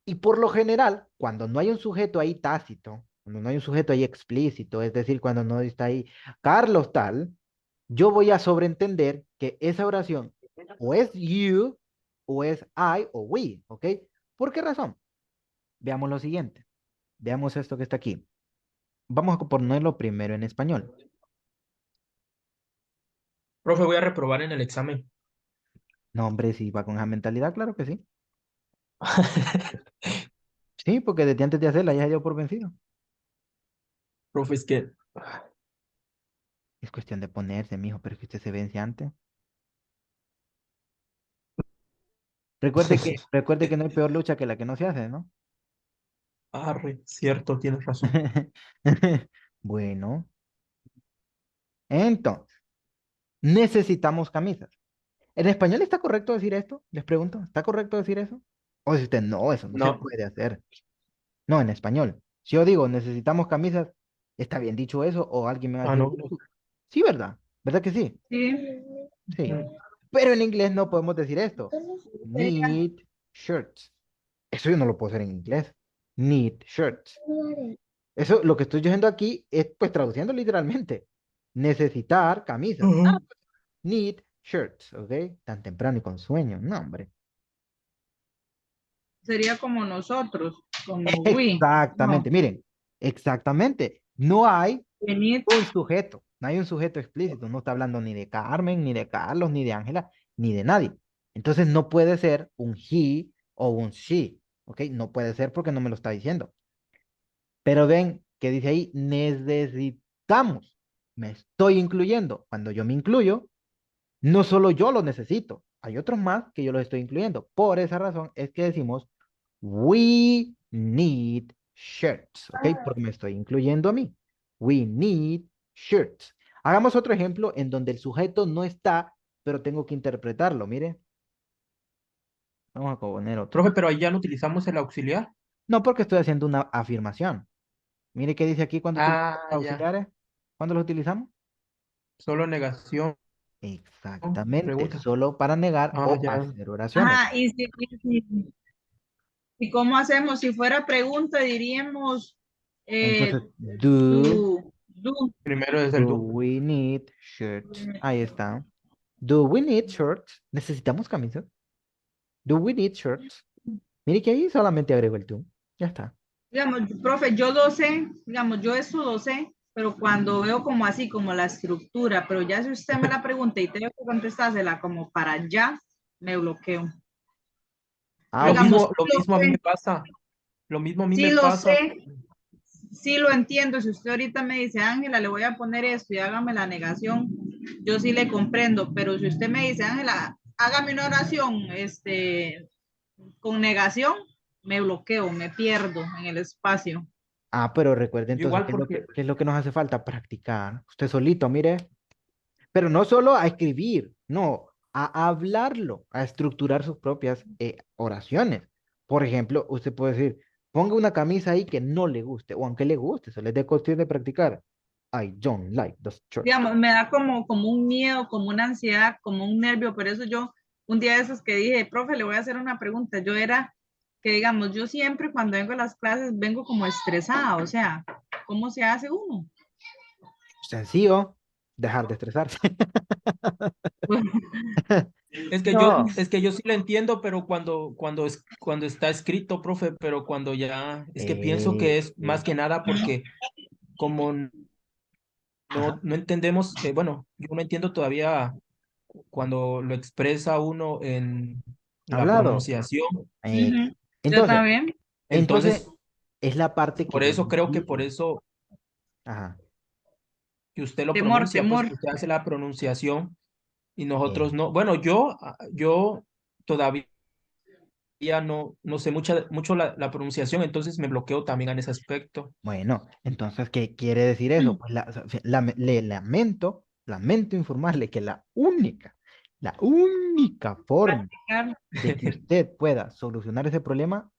Y por lo general, cuando no hay un sujeto ahí tácito, cuando no hay un sujeto ahí explícito, es decir, cuando no está ahí Carlos tal, yo voy a sobreentender que esa oración o es you o es I o we, ¿ok? ¿Por qué razón? Veamos lo siguiente. Veamos esto que está aquí. Vamos a ponerlo primero en español. Profe, voy a reprobar en el examen. No, hombre, si va con esa mentalidad, claro que sí. Sí, porque desde antes de hacerla ya se dio por vencido. Profe, es que Es cuestión de ponerse, mijo, pero es que usted se vence antes. Recuerde que no hay peor lucha que la que no se hace, ¿no? arre, cierto, tienes razón. Bueno, entonces, necesitamos camisas. ¿En español está correcto decir esto? Les pregunto, ¿está correcto decir eso? O si usted no, eso no se No, puede hacer. No, en español. Si yo digo necesitamos camisas, ¿está bien dicho eso? O alguien me va a decir, no. sí, ¿verdad? ¿Verdad que sí? Sí. Sí. Mm. Pero en inglés no podemos decir esto. Sería, Need shirts. Eso yo no lo puedo hacer en inglés. Need shirts. Eso, lo que estoy diciendo aquí es, pues, traduciendo literalmente. Necesitar camisas. Ujú. Need shirts, ¿ok? Tan temprano y con sueño. No, hombre. sería como nosotros, como we. No, Exactamente. Miren, exactamente. No hay we need. un sujeto. No hay un sujeto explícito. No está hablando ni de Carmen, ni de Carlos, ni de Ángela, ni de nadie. Entonces no puede ser un he o un she, ¿ok? No puede ser porque no me lo está diciendo. Pero ven que dice ahí, necesitamos. Me estoy incluyendo. Cuando yo me incluyo, no solo yo lo necesito, hay otros más que yo los estoy incluyendo. Por esa razón es que decimos, we need shirts, ¿ok? Porque me estoy incluyendo a mí. We need shirts. Hagamos otro ejemplo en donde el sujeto no está, pero tengo que interpretarlo. Mire, vamos a poner otro. Profe, pero ahí ya no utilizamos el auxiliar. No, porque estoy haciendo una afirmación. Mire qué dice aquí cuando utilizamos Ah, ya. auxiliares. ¿Cuándo los utilizamos? Solo negación. Exactamente, Pregunta. solo para negar Ah, o ya. hacer oraciones. Ajá, ¿y cómo hacemos? Si fuera pregunta, diríamos Entonces, Primero es do el do. we need shirts? Ahí está. Do we need shirts? ¿Necesitamos camisas? Do we need shirts? Mire que ahí solamente agrego el do. Ya está. Digamos, profe, yo lo sé, digamos, yo eso lo sé, pero cuando veo como así, como la estructura, pero ya si usted me la pregunta y tengo que contestársela como para allá, me bloqueo. Ah, Pero Lo ok. digamos, mismo, lo mismo a mí me pasa. Lo mismo a mí sí me lo pasa. sé, sí lo entiendo. Si usted ahorita me dice, Ángela, le voy a poner esto y hágame la negación, yo sí le comprendo, pero si usted me dice, Ángela, hágame una oración, con negación, me bloqueo, me pierdo en el espacio. Ah, pero recuerde Yo entonces, igual porque, qué es lo que nos hace falta? Practicar. Usted solito, mire. Pero no solo a escribir, no, a hablarlo, a estructurar sus propias oraciones. Por ejemplo, usted puede decir, ponga una camisa ahí que no le guste, o aunque le guste, se le dé cuestión de practicar. I don't like this shirt. Digamos, me da como un miedo, como una ansiedad, como un nervio, por eso yo, un día de esos que dije, profe, le voy a hacer una pregunta, yo era que, digamos, yo siempre cuando vengo a las clases vengo como estresada, o sea, ¿cómo se hace uno? Sencillo, dejar de estresarse. No. es que yo sí lo entiendo, pero cuando está escrito, profe, pero cuando ya, es que pienso que es más que nada porque como Ajá, no entendemos, bueno, yo no entiendo todavía cuando lo expresa uno en la hablado. pronunciación. Ex- Ujú. Yo Entonces, también. entonces, Entonces, es la parte que por yo eso no creo que por entiendo. eso Ajá. que usted lo Temor, pronuncia, pues temor. que usted hace la pronunciación y nosotros Bien. no. Bueno, yo todavía no sé mucho la pronunciación, entonces me bloqueo también en ese aspecto. Bueno, entonces, ¿qué quiere decir eso? Pues o sea, le lamento informarle que la única forma Practicar. de que usted pueda solucionar ese problema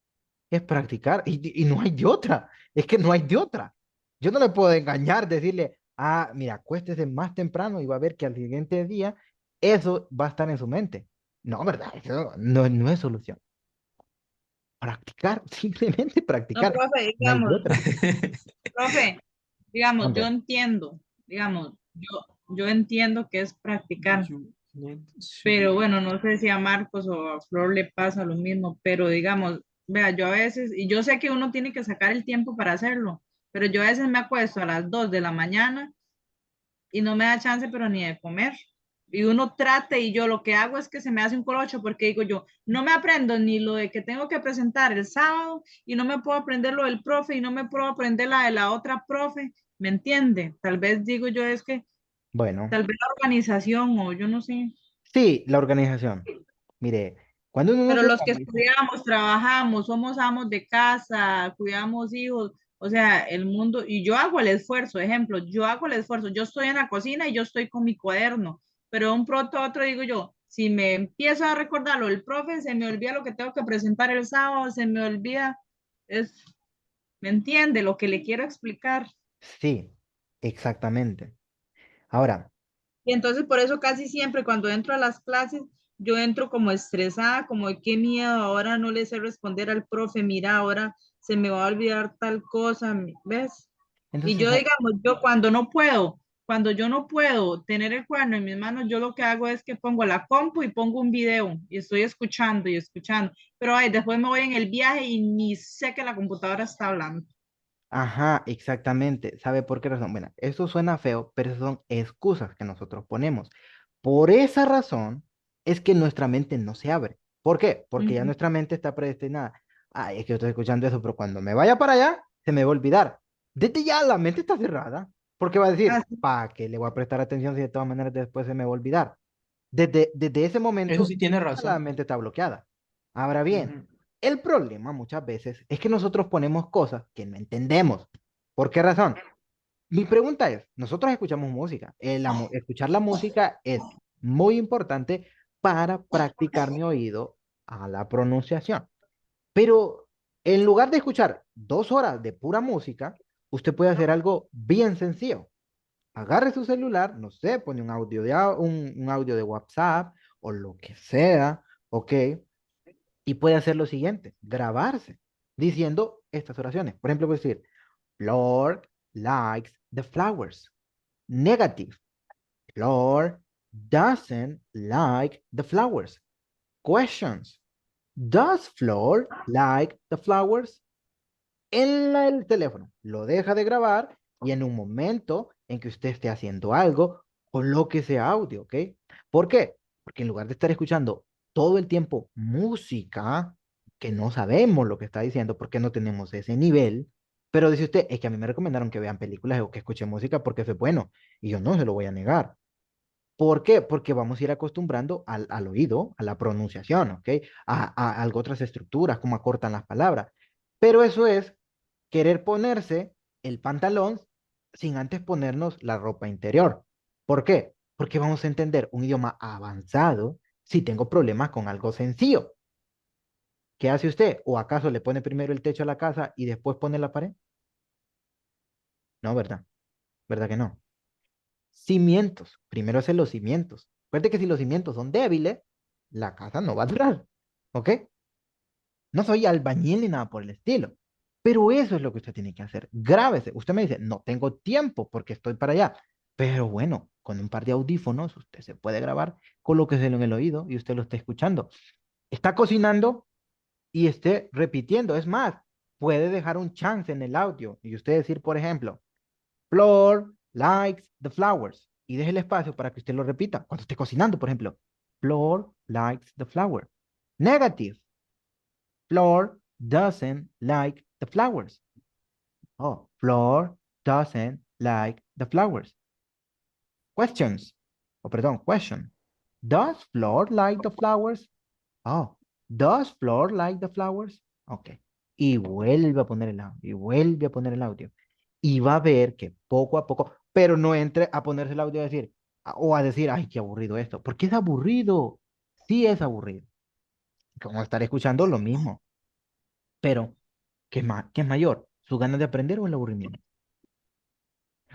es practicar y no hay de otra. Es que no hay de otra. Yo no le puedo engañar, decirle, ah, mira, acuéstese más temprano y va a ver que al siguiente día eso va a estar en su mente. No, ¿verdad? Eso no es solución. Practicar, simplemente No, practicar. profe, No hay de digamos, otra. profe, digamos, yo ¿Dónde? entiendo, digamos, yo entiendo que es practicar. You need to- Pero bueno, no sé si a Marcos o a Flor le pasa lo mismo, pero digamos, vea, yo a veces, y yo sé que uno tiene que sacar el tiempo para hacerlo, pero yo a veces me acuesto a las 2 de la mañana y no me da chance, pero ni de comer. y uno trate y yo lo que hago es que se me hace un colocho porque digo yo, no me aprendo ni lo de que tengo que presentar el sábado y no me puedo aprender lo del profe y no me puedo aprender la de la otra profe, ¿me entiende? Tal vez digo yo es que Bueno, tal vez la organización o yo no sé, sí, la organización. Mire, cuando uno no pero se los que organiza, estudiamos, trabajamos, somos amos de casa, cuidamos hijos, o sea, el mundo, y yo hago el esfuerzo, ejemplo, yo hago el esfuerzo, yo estoy en la cocina y yo estoy con mi cuaderno, pero de un pronto a otro digo yo, si me empiezo a recordarlo, el profe, se me olvida lo que tengo que presentar el sábado, se me olvida, es, ¿me entiende lo que le quiero explicar? sí, exactamente. Ahora, Y entonces por eso casi siempre cuando entro a las clases, yo entro como estresada, como de qué miedo, ahora no le sé responder al profe, mira, ahora se me va a olvidar tal cosa, ¿ves? Y entonces, yo, digamos, yo cuando yo no puedo tener el cuaderno en mis manos, yo lo que hago es que pongo la compu y pongo un video y estoy escuchando y escuchando, pero ay, después me voy en el viaje y ni sé que la computadora está hablando. ajá, exactamente. ¿Sabe por qué razón? Bueno, eso suena feo, pero esas son excusas que nosotros ponemos. Por esa razón es que nuestra mente no se abre. ¿Por qué? Porque ya Ujú. nuestra mente está predestinada. Ay, es que yo estoy escuchando eso, pero cuando me vaya para allá, se me va a olvidar. Desde ya la mente está cerrada. Porque va a decir, Así. ¿para qué le voy a prestar atención si de todas maneras después se me va a olvidar? Desde ese Eso momento, sí tiene la razón. mente está bloqueada. Ahora bien, Ujú. el problema muchas veces es que nosotros ponemos cosas que no entendemos. ¿Por qué razón? Mi pregunta es, nosotros escuchamos música. Escuchar la música es muy importante para practicar mi oído a la pronunciación. Pero en lugar de escuchar 2 horas de pura música, usted puede hacer algo bien sencillo. Agarre su celular, no sé, pone un audio un audio de WhatsApp o lo que sea, ¿ok? Y puede hacer lo siguiente, grabarse diciendo estas oraciones. Por ejemplo, puede decir, Lord likes the flowers. Negative. Lord doesn't like the flowers. Questions. Does Flor like the flowers? El teléfono lo deja de grabar y en un momento en que usted esté haciendo algo, coloque ese audio, ¿ok? ¿Por qué? Porque en lugar de estar escuchando todo el tiempo música, que no sabemos lo que está diciendo porque no tenemos ese nivel, pero dice usted, es que a mí me recomendaron que vean películas o que escuche música porque eso es bueno, y yo no se lo voy a negar. ¿Por qué? Porque vamos a ir acostumbrando al oído, a la pronunciación, ¿ok? A algo otras estructuras, cómo acortan las palabras. Pero eso es querer ponerse el pantalón sin antes ponernos la ropa interior. ¿Por qué? Porque vamos a entender un idioma avanzado si tengo problemas con algo sencillo. ¿Qué hace usted? ¿O acaso le pone primero el techo a la casa y después pone la pared? No, ¿verdad? ¿Verdad que no? Cimientos. Primero hacen los cimientos. Recuerde que si los cimientos son débiles, la casa no va a durar. ¿Ok? No soy albañil ni nada por el estilo. Pero eso es lo que usted tiene que hacer. Grábese. Usted me dice, no tengo tiempo porque estoy para allá. Pero bueno, con un par de audífonos usted se puede grabar, colóqueselo en el oído y usted lo está escuchando. Está cocinando y esté repitiendo. Es más, puede dejar un chance en el audio y usted decir, por ejemplo, Flor likes the flowers. Y deje el espacio para que usted lo repita. Cuando esté cocinando, por ejemplo. Flor likes the flower. Negative. Flor doesn't like the flowers. Oh, Flor doesn't like the flowers. Questions. Oh, perdón, question. Does Flor like the flowers? Oh, does Flor like the flowers? Ok. Y vuelve a poner el audio. Y vuelve a poner el audio. Y va a ver que poco a poco, pero no entre a ponerse el audio a decir, o a decir, ay, qué aburrido esto. Porque es aburrido. Sí es aburrido. Como estar escuchando lo mismo. Pero, qué es mayor? ¿Su ganas de aprender o el aburrimiento?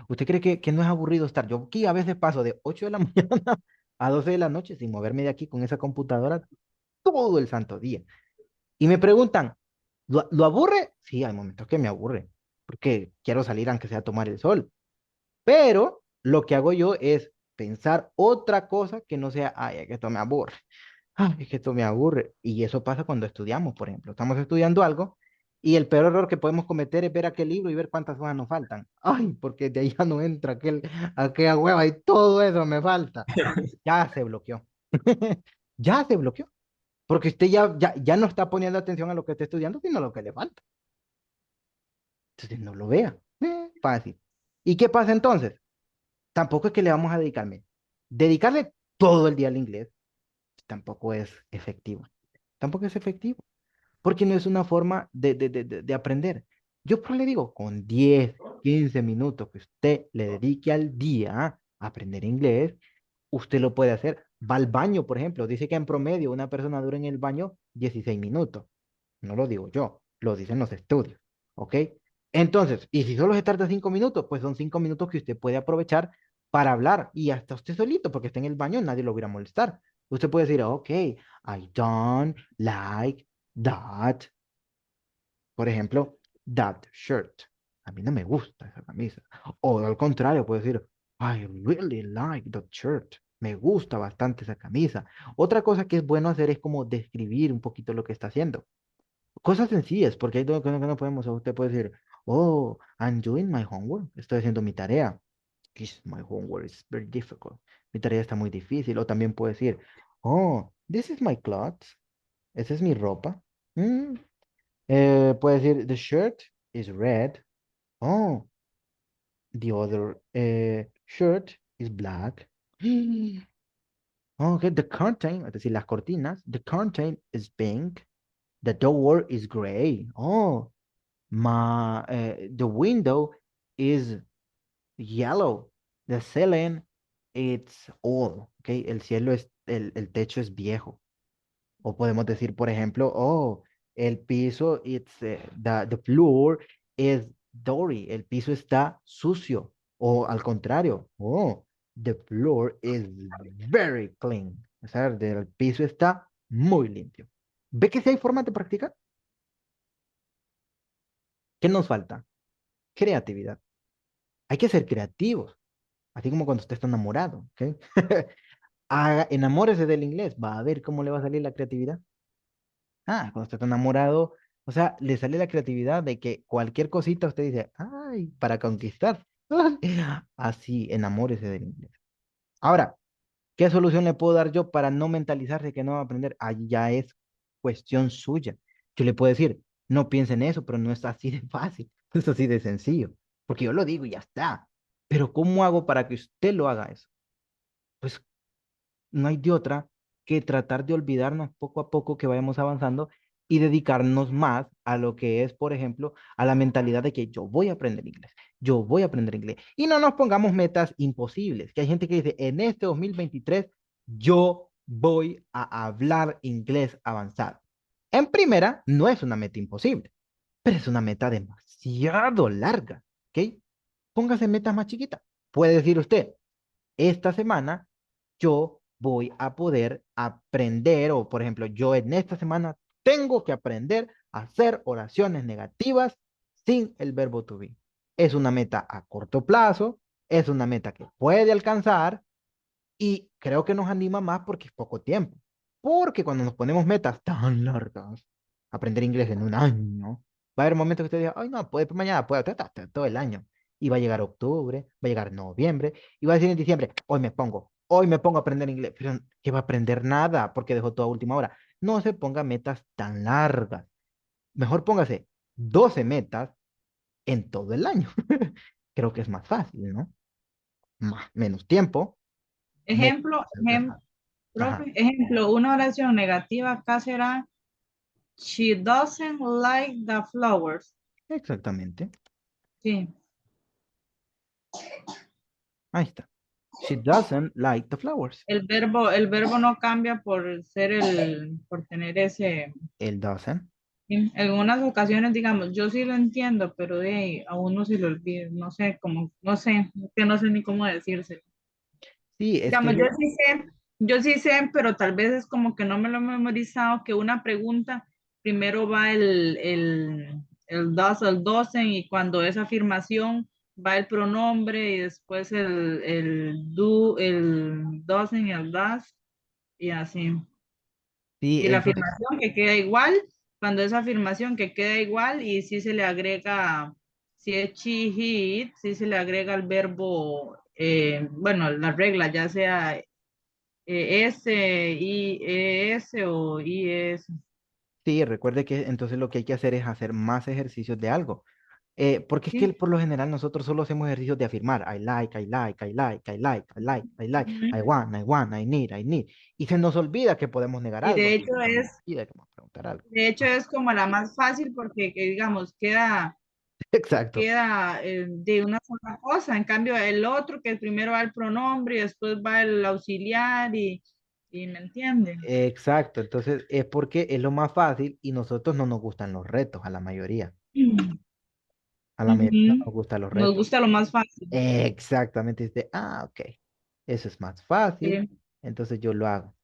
¿Usted cree que no es aburrido estar? Yo aquí a veces paso de 8 de la mañana a 12 de la noche sin moverme de aquí con esa computadora todo el santo día. Y me preguntan, ¿lo aburre? Sí, hay momentos que me aburre, porque quiero salir aunque sea a tomar el sol. Pero lo que hago yo es pensar otra cosa que no sea, ay, es que esto me aburre. Ay, es que esto me aburre. Y eso pasa cuando estudiamos, por ejemplo. Estamos estudiando algo Y el peor error que podemos cometer es ver aquel libro y ver cuántas hojas nos faltan. Ay, porque de ahí ya no entra aquella hueva y todo eso me falta. Ya se bloqueó. Ya se bloqueó. Porque usted ya no está poniendo atención a lo que está estudiando, sino a lo que le falta. Entonces no lo vea. Fácil. ¿Y qué pasa entonces? Tampoco es que le vamos a dedicarme. Dedicarle todo el día al inglés tampoco es efectivo. Tampoco es efectivo. Porque no es una forma de aprender. Yo pues le digo, con 10 15 minutos que usted le dedique al día a aprender inglés, usted lo puede hacer. Va al baño, por ejemplo. Dice que en promedio una persona dura en el baño 16 minutos. No lo digo yo, lo dicen los estudios. ¿Ok? Entonces, y si solo se tarda 5 minutos, pues son 5 minutos que usted puede aprovechar para hablar y hasta usted solito, porque está en el baño, nadie lo hubiera molestar. Usted puede decir, ok, I don't like that. Por ejemplo, that shirt. A mí no me gusta esa camisa. O al contrario, puedo decir, I really like that shirt. Me gusta bastante esa camisa. Otra cosa que es bueno hacer es como describir un poquito lo que está haciendo. Cosas sencillas, porque hay cosas que no podemos. Usted puede decir, oh, I'm doing my homework. Estoy haciendo mi tarea. My homework is very difficult. Mi tarea está muy difícil. O también puede decir, oh, this is my clothes. Esa es mi ropa. Mm, puede decir, the shirt is red. Oh, the other shirt is black. Okay, the curtain, es decir, las cortinas. The curtain is pink. The door is gray. Oh, the window is yellow. The ceiling, it's old. Okay, el techo es viejo. O podemos decir, por ejemplo, oh, el piso, the floor is dirty. El piso está sucio. O al contrario, oh, the floor is very clean. O sea, el piso está muy limpio. ¿Ve que si hay formas de practicar? ¿Qué nos falta? Creatividad. Hay que ser creativos. Así como cuando usted está enamorado, ¿ok? Enamórese del inglés. Va a ver cómo le va a salir la creatividad. Cuando usted está enamorado, o sea, le sale la creatividad de que cualquier cosita usted dice, ay, para conquistar. Así, enamórese del inglés. Ahora, ¿qué solución le puedo dar yo para no mentalizarse que no va a aprender? Ahí ya es cuestión suya. Yo le puedo decir, no piense en eso, pero no es así de fácil, no es así de sencillo, porque yo lo digo y ya está. Pero ¿cómo hago para que usted lo haga eso? Pues no hay de otra que tratar de olvidarnos poco a poco que vayamos avanzando y dedicarnos más a lo que es, por ejemplo, a la mentalidad de que yo voy a aprender inglés, yo voy a aprender inglés. Y no nos pongamos metas imposibles, que hay gente que dice, en este 2023 yo voy a hablar inglés avanzado. En primera, no es una meta imposible, pero es una meta demasiado larga, ¿ok? Póngase metas más chiquitas. Puede decir usted, esta semana yo voy a poder aprender, o por ejemplo, yo en esta semana tengo que aprender a hacer oraciones negativas sin el verbo to be. Es una meta a corto plazo, es una meta que puede alcanzar y creo que nos anima más porque es poco tiempo. Porque cuando nos ponemos metas tan largas, aprender inglés en un año, va a haber momentos que usted diga, ay, no, puede mañana, puede todo el año. Y va a llegar octubre, va a llegar noviembre, y va a decir en diciembre, hoy me pongo a aprender inglés. Pero que va a aprender nada porque dejó toda última hora. No se ponga metas tan largas. Mejor póngase 12 metas en todo el año. Creo que es más fácil, ¿no? Menos tiempo, menos Ejemplo, alcanzar. Ajá. profe, ejemplo, una oración negativa acá será, she doesn't like the flowers. Exactamente. Sí, Ahí está. She doesn't like the flowers. el verbo no cambia por ser por tener ese. El doesn't. En algunas ocasiones, digamos, yo sí lo entiendo, pero de ahí a uno se lo olvida, no sé cómo, no sé, es que no sé ni cómo decirse. Sí, es Digamos, que yo sí sé, pero tal vez es como que no me lo he memorizado, que una pregunta, primero va el does, el doesn't, y cuando es afirmación va el pronombre y después el do, el doesn't y el does, y así. sí, Y la entonces, afirmación que queda igual cuando es afirmación que queda igual y si se le agrega, si es she, he, it, si se le agrega el verbo, bueno, la regla, ya sea S, I, S o I, S. Sí, recuerde que entonces lo que hay que hacer es hacer más ejercicios de algo. Porque es que Sí. por lo general nosotros solo hacemos ejercicios de afirmar. I like, I like, I like, I like, I like, I like, I want, I need, I need. Y se nos olvida que podemos negar Y algo. de Se hecho nos es, olvida que podemos preguntar algo. de hecho es como la más fácil porque, que, digamos, Exacto. queda de una sola cosa. En cambio, el otro, que primero va el pronombre y después va el auxiliar y ¿me entienden? Exacto. Entonces es porque es lo más fácil y nosotros no nos gustan los retos a la mayoría. A la mayoría no Ujú. nos gustan los Nos retos. gusta lo más fácil. Exactamente. Dice, ok. Eso es más fácil. Sí. Entonces yo lo hago.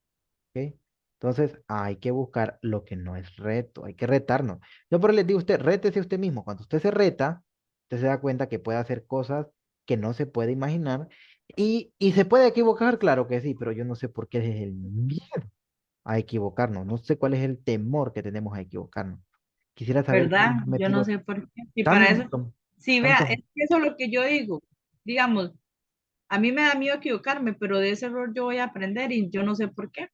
¿Ok? Entonces hay que buscar lo que no es reto, hay que retarnos. Yo por eso les digo a usted, rétese usted mismo. Cuando usted se reta, usted se da cuenta que puede hacer cosas que no se puede imaginar y se puede equivocar, claro que sí, pero yo no sé por qué es el miedo a equivocarnos, no sé cuál es el temor que tenemos a equivocarnos. Quisiera saber qué ¿Verdad? nos ha Yo no metido sé por qué. Y para eso, tanto, sí, vea, tanto. es que eso es lo que yo digo. Digamos, a mí me da miedo equivocarme, pero de ese error yo voy a aprender y yo no sé por qué. O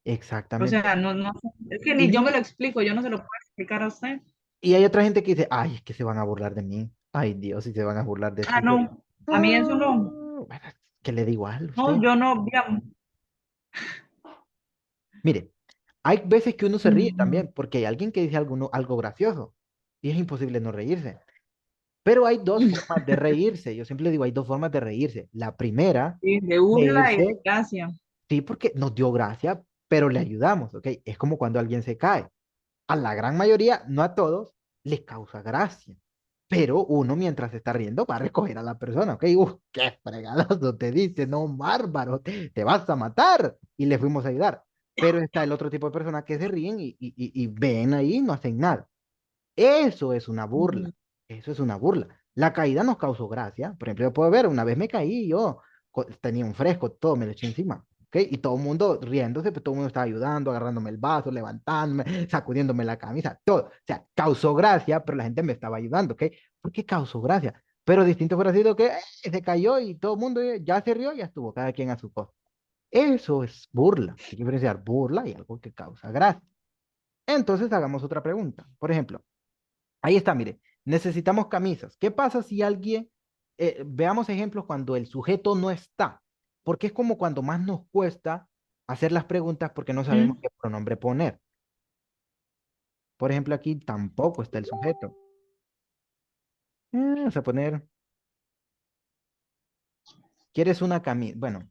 Exactamente. sea, no sé. Es que ni yo me lo Y, explico, yo no se lo puedo explicar a usted. y hay otra gente que dice, ay, es que se van a burlar de mí. Ay, Dios, si se van a burlar de esto. Ah, Y yo, no, a mí eso no. Bueno, ¿qué le digo a No, usted? yo no, digamos. Mire, hay veces que uno se ríe Ujú. también, porque hay alguien que dice algo gracioso y es imposible no reírse. Pero hay dos formas de reírse. Yo siempre le digo, hay dos formas de reírse. La primera, Sí, de burla y de reírse, gracia. sí, porque nos dio gracia, pero le ayudamos, ¿ok? Es como cuando alguien se cae. A la gran mayoría, no a todos, les causa gracia. Pero uno mientras se está riendo va a recoger a la persona, ¿ok? Qué fregadazo te dice, no, bárbaro, te vas a matar. Y le fuimos a ayudar. Pero está el otro tipo de personas que se ríen y ven ahí y no hacen nada. Eso es una burla. Ujú. Eso es una burla. La caída nos causó gracia. Por ejemplo, yo puedo ver, una vez me caí y yo tenía un fresco, todo me lo eché encima. ¿Ok? Y todo el mundo riéndose, pues todo el mundo estaba ayudando, agarrándome el vaso, levantándome, sacudiéndome la camisa, todo. O sea, causó gracia, pero la gente me estaba ayudando, ¿ok? ¿Por qué causó gracia? Pero distinto fuera sido que se cayó y todo el mundo ya se rió, ya estuvo, cada quien a su cosa. Eso es burla. Hay que diferenciar burla y algo que causa gracia. Entonces hagamos otra pregunta. Por ejemplo, ahí está, mire, necesitamos camisas. ¿Qué pasa si alguien, veamos ejemplos cuando el sujeto no está? Porque es como cuando más nos cuesta hacer las preguntas porque no sabemos Ujú. qué pronombre poner. Por ejemplo, aquí tampoco está el sujeto. Vamos a poner, ¿quieres una camisa? Bueno,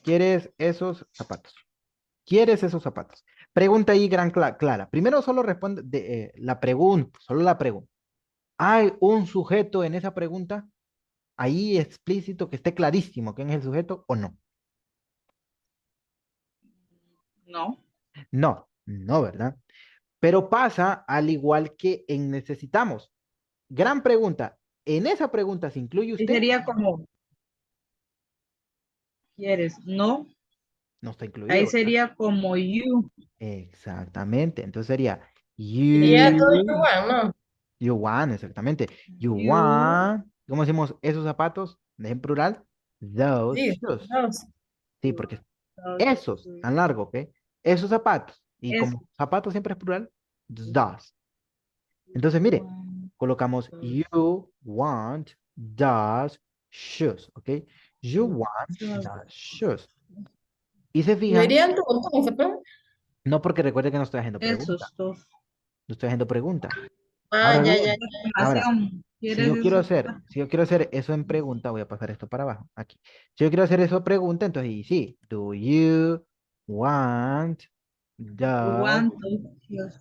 ¿quieres esos zapatos? ¿Quieres esos zapatos? Pregunta ahí gran clara. Primero solo responde la pregunta, solo la pregunta. ¿Hay un sujeto en esa pregunta? Ahí explícito que esté clarísimo quién es el sujeto o no. No. No, no, ¿verdad? Pero pasa al igual que en necesitamos. Gran pregunta. ¿En esa pregunta se incluye Y usted? sería como, ¿quieres? No. No está incluido, Ahí ¿verdad? sería como you. Exactamente. Entonces sería Sería todo you, igual, ¿no? you want, exactamente. You You. want, ¿cómo decimos esos zapatos? En plural, those Sí, shoes. dos. Sí, porque esos, tan largo, ¿ok? Esos zapatos. Y Es como zapatos siempre es plural, those. Entonces, mire, colocamos you want those shoes, ¿ok? You want those shoes. Y se No fijan, irían todos, ¿no se puede? no porque recuerde que no estoy haciendo pregunta, esos dos. no estoy haciendo pregunta. Ah, Ahora ya, ya, bien, ya. ahora, Afirmación. ¿Quieres eso? si yo quiero hacer eso en pregunta, voy a pasar esto para abajo, aquí. Si yo quiero hacer eso en pregunta, entonces y sí, do you want You those, want those.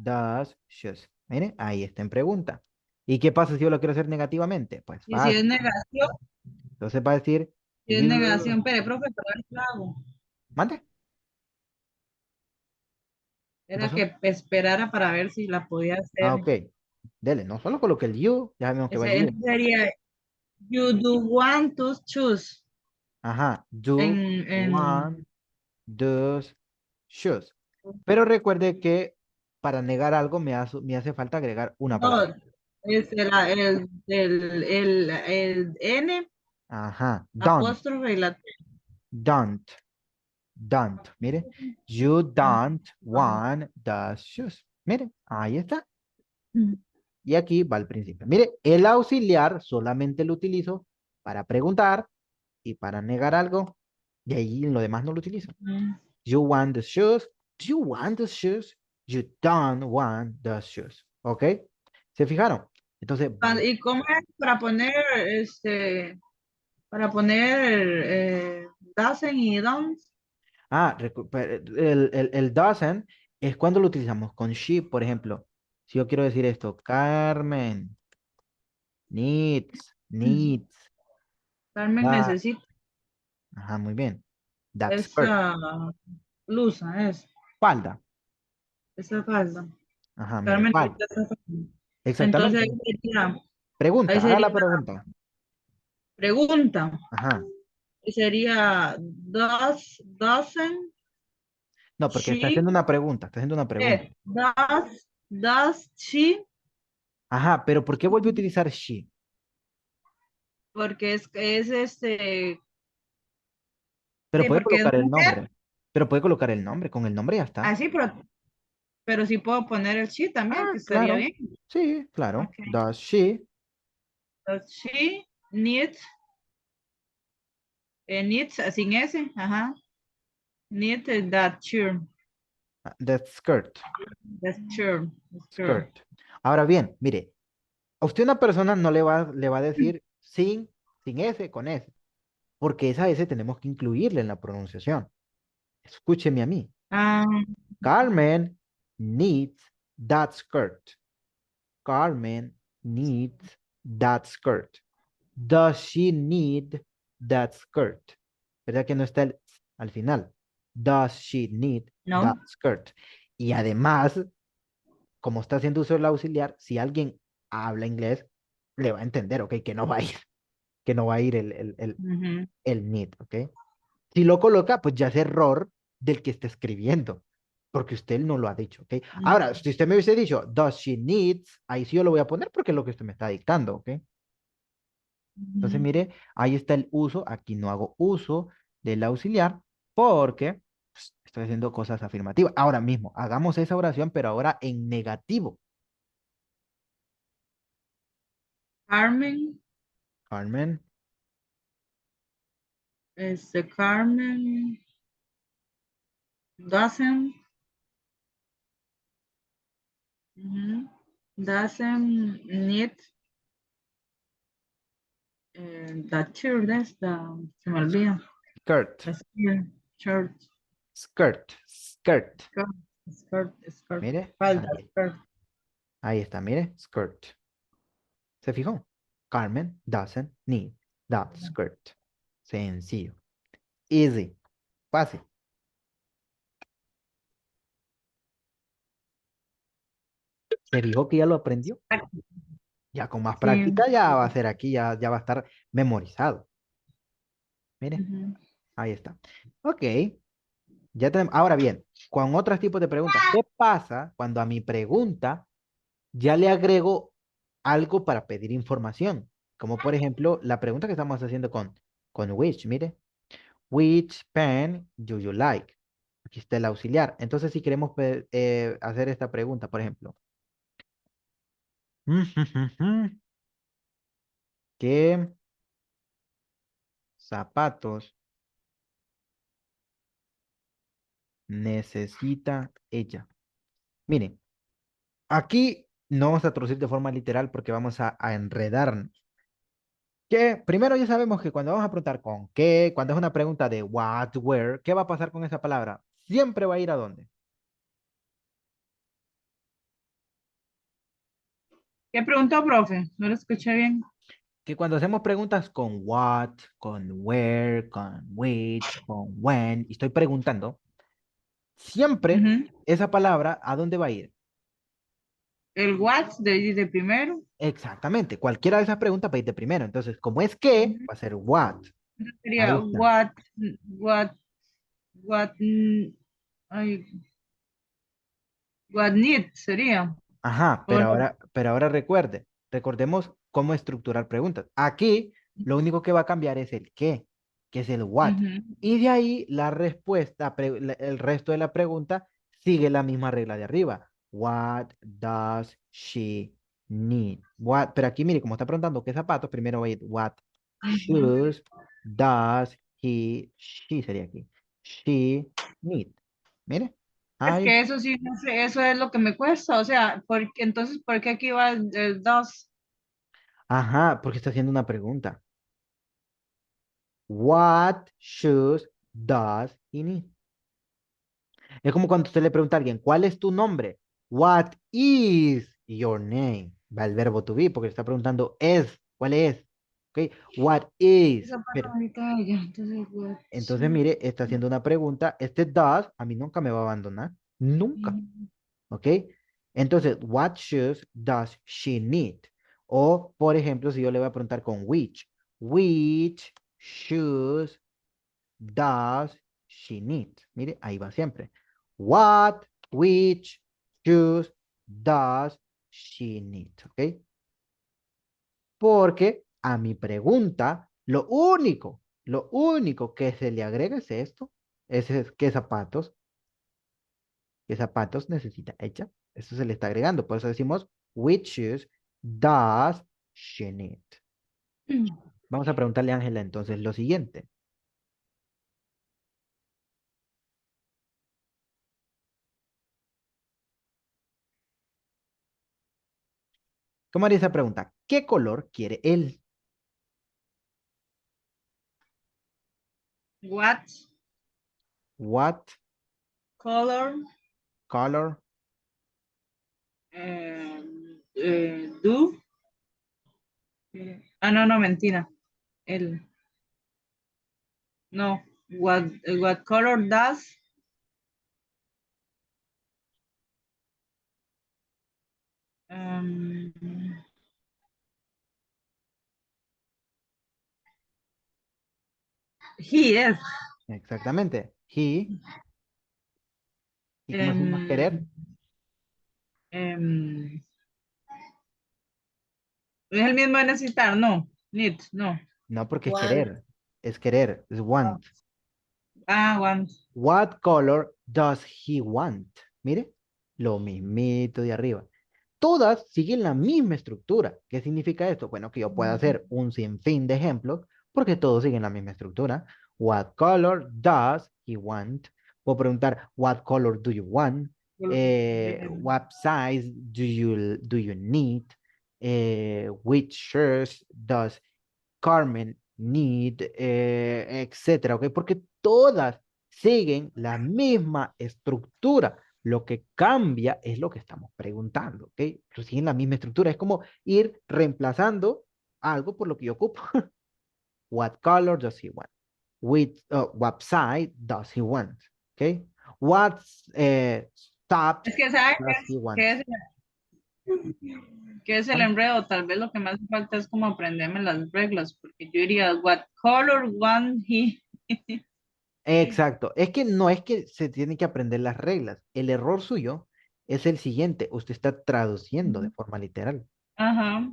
those shoes? Mire, ahí está en pregunta. ¿Y qué pasa si yo lo quiero hacer negativamente? Pues Y si es fácil. negación, Entonces va a decir, si es you, negación, pero profe, pero ahora qué hago. mande, ¿qué Era pasó? que esperara para ver si la podía Ah, hacer. ok, dele, no solo coloque el you, ya vemos que va el you. Entonces sería, you do want to choose. Ajá, do En, want those shoes. Pero recuerde que para negar algo me hace falta agregar una No, palabra. es el N Ajá. Don't. apóstrofe y la T. Don't. Don't. Mire. You don't want the shoes. Mire, ahí está. Y aquí va el principio. Mire, el auxiliar solamente lo utilizo para preguntar y para negar algo. Y ahí en lo demás no lo utilizo. You want the shoes. Do you want the shoes? You don't want the shoes. ¿Ok? ¿Se fijaron? Entonces, vale. ¿Y cómo es para poner doesn't y don't? El doesn't es cuando lo utilizamos con she, por ejemplo. Si yo quiero decir esto, Carmen needs Carmen that. necesita Ajá, muy bien. That skirt. esa blusa, Falda. esa falda. Ajá, mire, Carmen falda. necesita esa falda. Entonces Exactamente. ahí Pregunta, haga la sería pregunta. pregunta. Ajá. Y sería doesn't No, porque está she, haciendo una pregunta, está haciendo una pregunta. does she, Ajá, pero ¿por qué vuelve a utilizar she? porque Pero sí, puede porque es colocar el mujer, nombre. Pero puede colocar el nombre, con el nombre ya está. así, pero sí puedo poner el she también, Ah, que estaría claro. bien. Sí, claro. Okay. Does she, Does she needs, sin S, ajá, need that shirt, that skirt, that shirt, skirt. skirt. Ahora bien, mire, a usted una persona no le va a decir sin S, con S, porque esa S tenemos que incluirle en la pronunciación. Escúcheme a mí. Ah, Carmen needs that skirt. Carmen needs that skirt. Does she need that skirt? ¿Verdad que no está el al final? Does she need that no. skirt? Y además, como está haciendo uso del auxiliar, si alguien habla inglés, le va a entender, ¿ok? Que no va a ir, que no va a ir Ujú. el need, ¿ok? Si lo coloca, pues ya es error del que está escribiendo, porque usted no lo ha dicho, ¿ok? Ahora, si usted me hubiese dicho, does she needs, ahí sí yo lo voy a poner porque es lo que usted me está dictando, ¿ok? Entonces, mire, ahí está el uso. Aquí no hago uso del auxiliar porque pues, estoy haciendo cosas afirmativas. Ahora mismo, hagamos esa oración, pero ahora en negativo. Carmen, Carmen, Carmen doesn't, ujú, doesn't need that shirt, se me olvida. skirt, The shirt, skirt, skirt. skirt, Mire, falda, skirt. ahí está, mire, skirt. ¿Se fijó? Carmen doesn't need that skirt. Sencillo. Easy. Fácil. ¿Se fijó que ya lo aprendió? Ya con más Sí. práctica ya va a ser aquí, ya va a estar memorizado. Mire, Ujú. ahí está. Ok, ya tenemos. Ahora bien, con otros tipos de preguntas, ¿qué pasa cuando a mi pregunta ya le agrego algo para pedir información? Como por ejemplo, la pregunta que estamos haciendo con which, mire. Which pen do you like? Aquí está el auxiliar. Entonces, si queremos hacer esta pregunta, por ejemplo, ¿qué zapatos necesita ella? Miren, aquí no vamos a traducir de forma literal porque vamos a enredarnos. Que primero ya sabemos que cuando vamos a preguntar con qué, cuando es una pregunta de what, where, ¿qué va a pasar con esa palabra? Siempre va a ir a dónde. ¿Qué preguntó, profe? No lo escuché bien. Que cuando hacemos preguntas con what, con where, con which, con when, y estoy preguntando, siempre Ujú. esa palabra, ¿a dónde va a ir? El what de primero. Exactamente, cualquiera de esas preguntas va a ir de primero. Entonces, como es que, Ujú. va a ser what. Sería Ahí está. what, ay, What need sería. Ajá, O no. pero ahora recordemos cómo estructurar preguntas. Aquí lo único que va a cambiar es el qué, que es el what. Ujú. Y de ahí la respuesta, el resto de la pregunta sigue la misma regla de arriba. What does she need? What, pero aquí mire, como está preguntando qué zapatos, primero va a ir what Ujú. shoes does she sería aquí. She need. Mire. Es Ahí. que eso sí, no sé, eso es lo que me cuesta. O sea, entonces, ¿por qué aquí va el does? Ajá, porque está haciendo una pregunta. What shoes does he need? Es como cuando usted le pregunta a alguien, ¿cuál es tu nombre? What is your name? Va el verbo to be, porque está preguntando es, ¿cuál es? ¿Ok? What is? Esa parte Pero, ahorita de ella. Entonces, what entonces, mire, está haciendo una pregunta. Este does a mí nunca me va a abandonar. Nunca. ¿Ok? Entonces, what shoes does she need? O, por ejemplo, si yo le voy a preguntar con which shoes does she need? Mire, ahí va siempre. What, which shoes does she need? ¿Ok? Porque a mi pregunta, lo único que se le agrega es esto. Es qué zapatos necesita ella. Eso se le está agregando. Por eso decimos, which shoes does she need? Vamos a preguntarle a Ángela entonces lo siguiente. ¿Cómo haría esa pregunta? ¿Qué color quiere él? What What color color? do? No, no, mentira. El, no. What color does um, he is? Exactamente. He. ¿Y cómo decimos querer? Em, em, es el mismo de necesitar, no. Need, no. No, porque es What? querer. Es querer. Es want. Want. What color does he want? Mire, lo mismito de arriba. Todas siguen la misma estructura. ¿Qué significa esto? Bueno, que yo puedo hacer un sinfín de ejemplos porque todos siguen la misma estructura. What color does he want? Puedo preguntar, what color do you want? What size do you need? Which shirts does Carmen need? Etcétera, ¿ok? Porque todas siguen la misma estructura. Lo que cambia es lo que estamos preguntando, ¿ok? Pero siguen la misma estructura. Es como ir reemplazando algo por lo que yo ocupo. What color does he want? What size does he want? ¿Ok? What stops Es que, ¿sabe does he want? qué es el ¿Cómo? enredo? Tal vez lo que más falta es como aprenderme las reglas, porque yo diría, what color want he? Exacto. Es que no es que se tiene que aprender las reglas. El error suyo es el siguiente. Usted está traduciendo de forma literal. Ajá.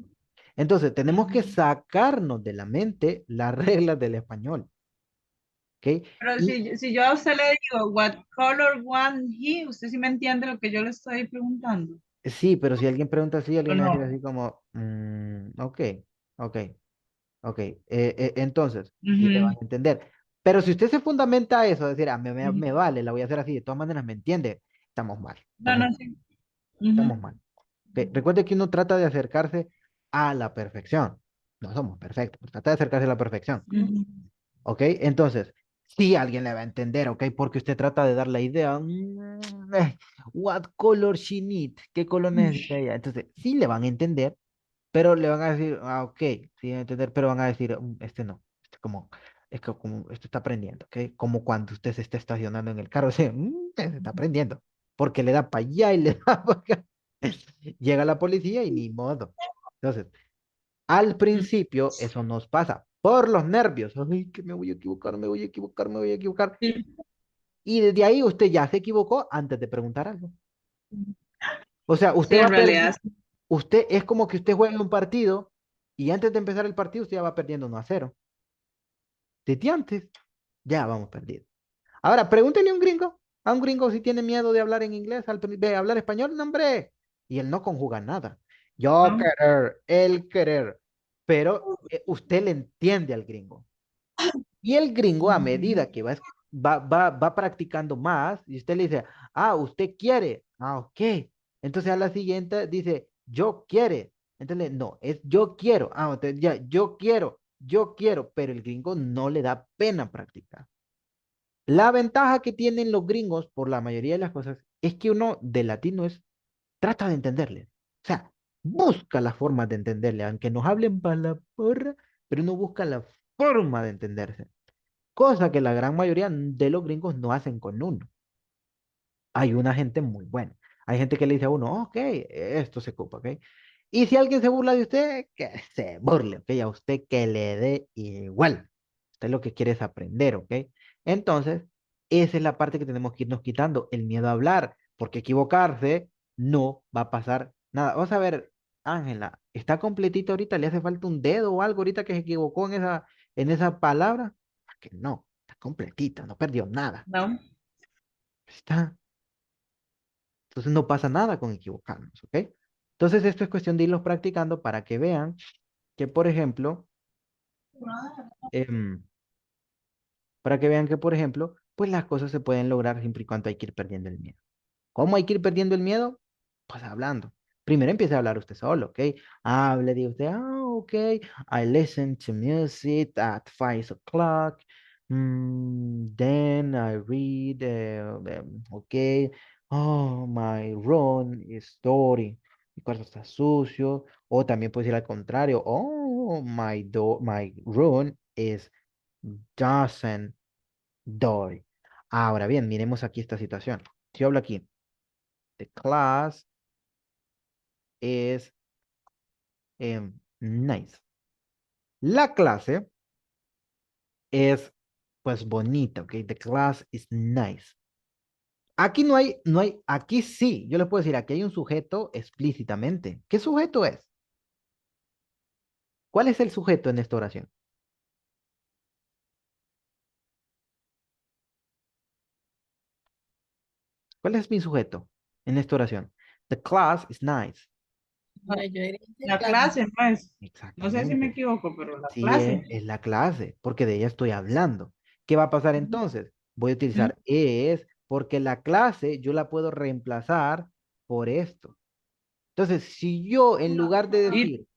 Entonces, tenemos que sacarnos de la mente las reglas del español. ¿Ok? Pero Y si yo a usted le digo, what color want he? Usted sí me entiende lo que yo le estoy preguntando. sí, pero si alguien pregunta así, ¿O alguien le va a decir no? así como, ok, ok, ok. Entonces, sí le van Ujú. a entender. Pero si usted se fundamenta a eso, decir, me Ujú. vale, la voy a hacer así, de todas maneras me entiende, estamos mal, No, no, sí. estamos Ujú. mal. Ok, recuerde que uno trata de acercarse a la perfección. No somos perfectos, pero trata de acercarse a la perfección. Ujú. ¿Ok? Entonces, sí alguien le va a entender, ¿ok? Porque usted trata de dar la idea. What color she need? ¿Qué color necesita ella? Entonces, sí le van a entender, pero le van a decir, ok, sí van a entender, pero van a decir, este no, este como, es que como, esto está aprendiendo, ¿ok? Como cuando usted se está estacionando en el carro, o sea, se está aprendiendo, porque le da para allá y le da para acá. Llega la policía y ni modo. Entonces, al principio eso nos pasa por los nervios. Ay, que me voy a equivocar, me voy a equivocar, me voy a equivocar. Sí. Y desde ahí usted ya se equivocó antes de preguntar algo. O sea, Sí, usted va en a perder, realidad, sí. usted es como que usted juega un partido y antes de empezar el partido usted ya va perdiendo 1-0. Desde antes, ya vamos perdiendo. Ahora, pregúntele a un gringo si tiene miedo de hablar en inglés, de hablar español, no, hombre. Y él no conjuga nada. Yo ¿no? querer, él querer. Pero usted le entiende al gringo. Y el gringo, a medida que va practicando más, y usted le dice, ah, usted quiere, ah, ok. Entonces a la siguiente dice, yo quiere. Entonces, no, es yo quiero. Ah, entonces ya, yo quiero, pero el gringo no le da pena practicar. La ventaja que tienen los gringos por la mayoría de las cosas es que uno de latino trata de entenderle. O sea, busca la forma de entenderle, aunque nos hablen para la porra, pero uno busca la forma de entenderse. Cosa que la gran mayoría de los gringos no hacen con uno. Hay una gente muy buena. Hay gente que le dice a uno, ok, esto se ocupa, ok. Y si alguien se burla de usted, que se burle, ok, a usted que le dé igual. Usted lo que quiere es aprender, ok. Entonces, esa es la parte que tenemos que irnos quitando, el miedo a hablar, porque equivocarse no va a pasar nada. Vamos a ver, Ángela, ¿está completita ahorita? ¿Le hace falta un dedo o algo ahorita que se equivocó en esa palabra? Que no, está completita, no perdió nada. ¿No? Está. Entonces no pasa nada con equivocarnos, ¿ok? Entonces esto es cuestión de irlos practicando para que vean que, por ejemplo, em, pues las cosas se pueden lograr siempre y cuando hay que ir perdiendo el miedo. ¿Cómo hay que ir perdiendo el miedo? Pues hablando. Primero empiece a hablar usted solo, ¿ok? Hable, diga usted, ok, I listen to music at 5 o'clock. Then I read, ok, oh, my room is story. Mi cuarto está sucio. O también puede decir al contrario, oh, my room is doesn't dirty. Ahora bien, miremos aquí esta situación. Si yo hablo aquí, the class is nice. La clase es pues bonita, ¿ok? The class is nice. Aquí aquí sí, yo les puedo decir, aquí hay un sujeto explícitamente. ¿Qué sujeto es? ¿Cuál es el sujeto en esta oración? ¿Cuál es mi sujeto en esta oración? The class is nice. La clase, pues, no sé si me Exactamente. equivoco, pero la Sí, clase. es la clase, porque de ella estoy hablando. ¿Qué va a pasar entonces? Voy a Ujú. utilizar es, porque la clase yo la puedo reemplazar por esto. Entonces, si yo en lugar de Y decir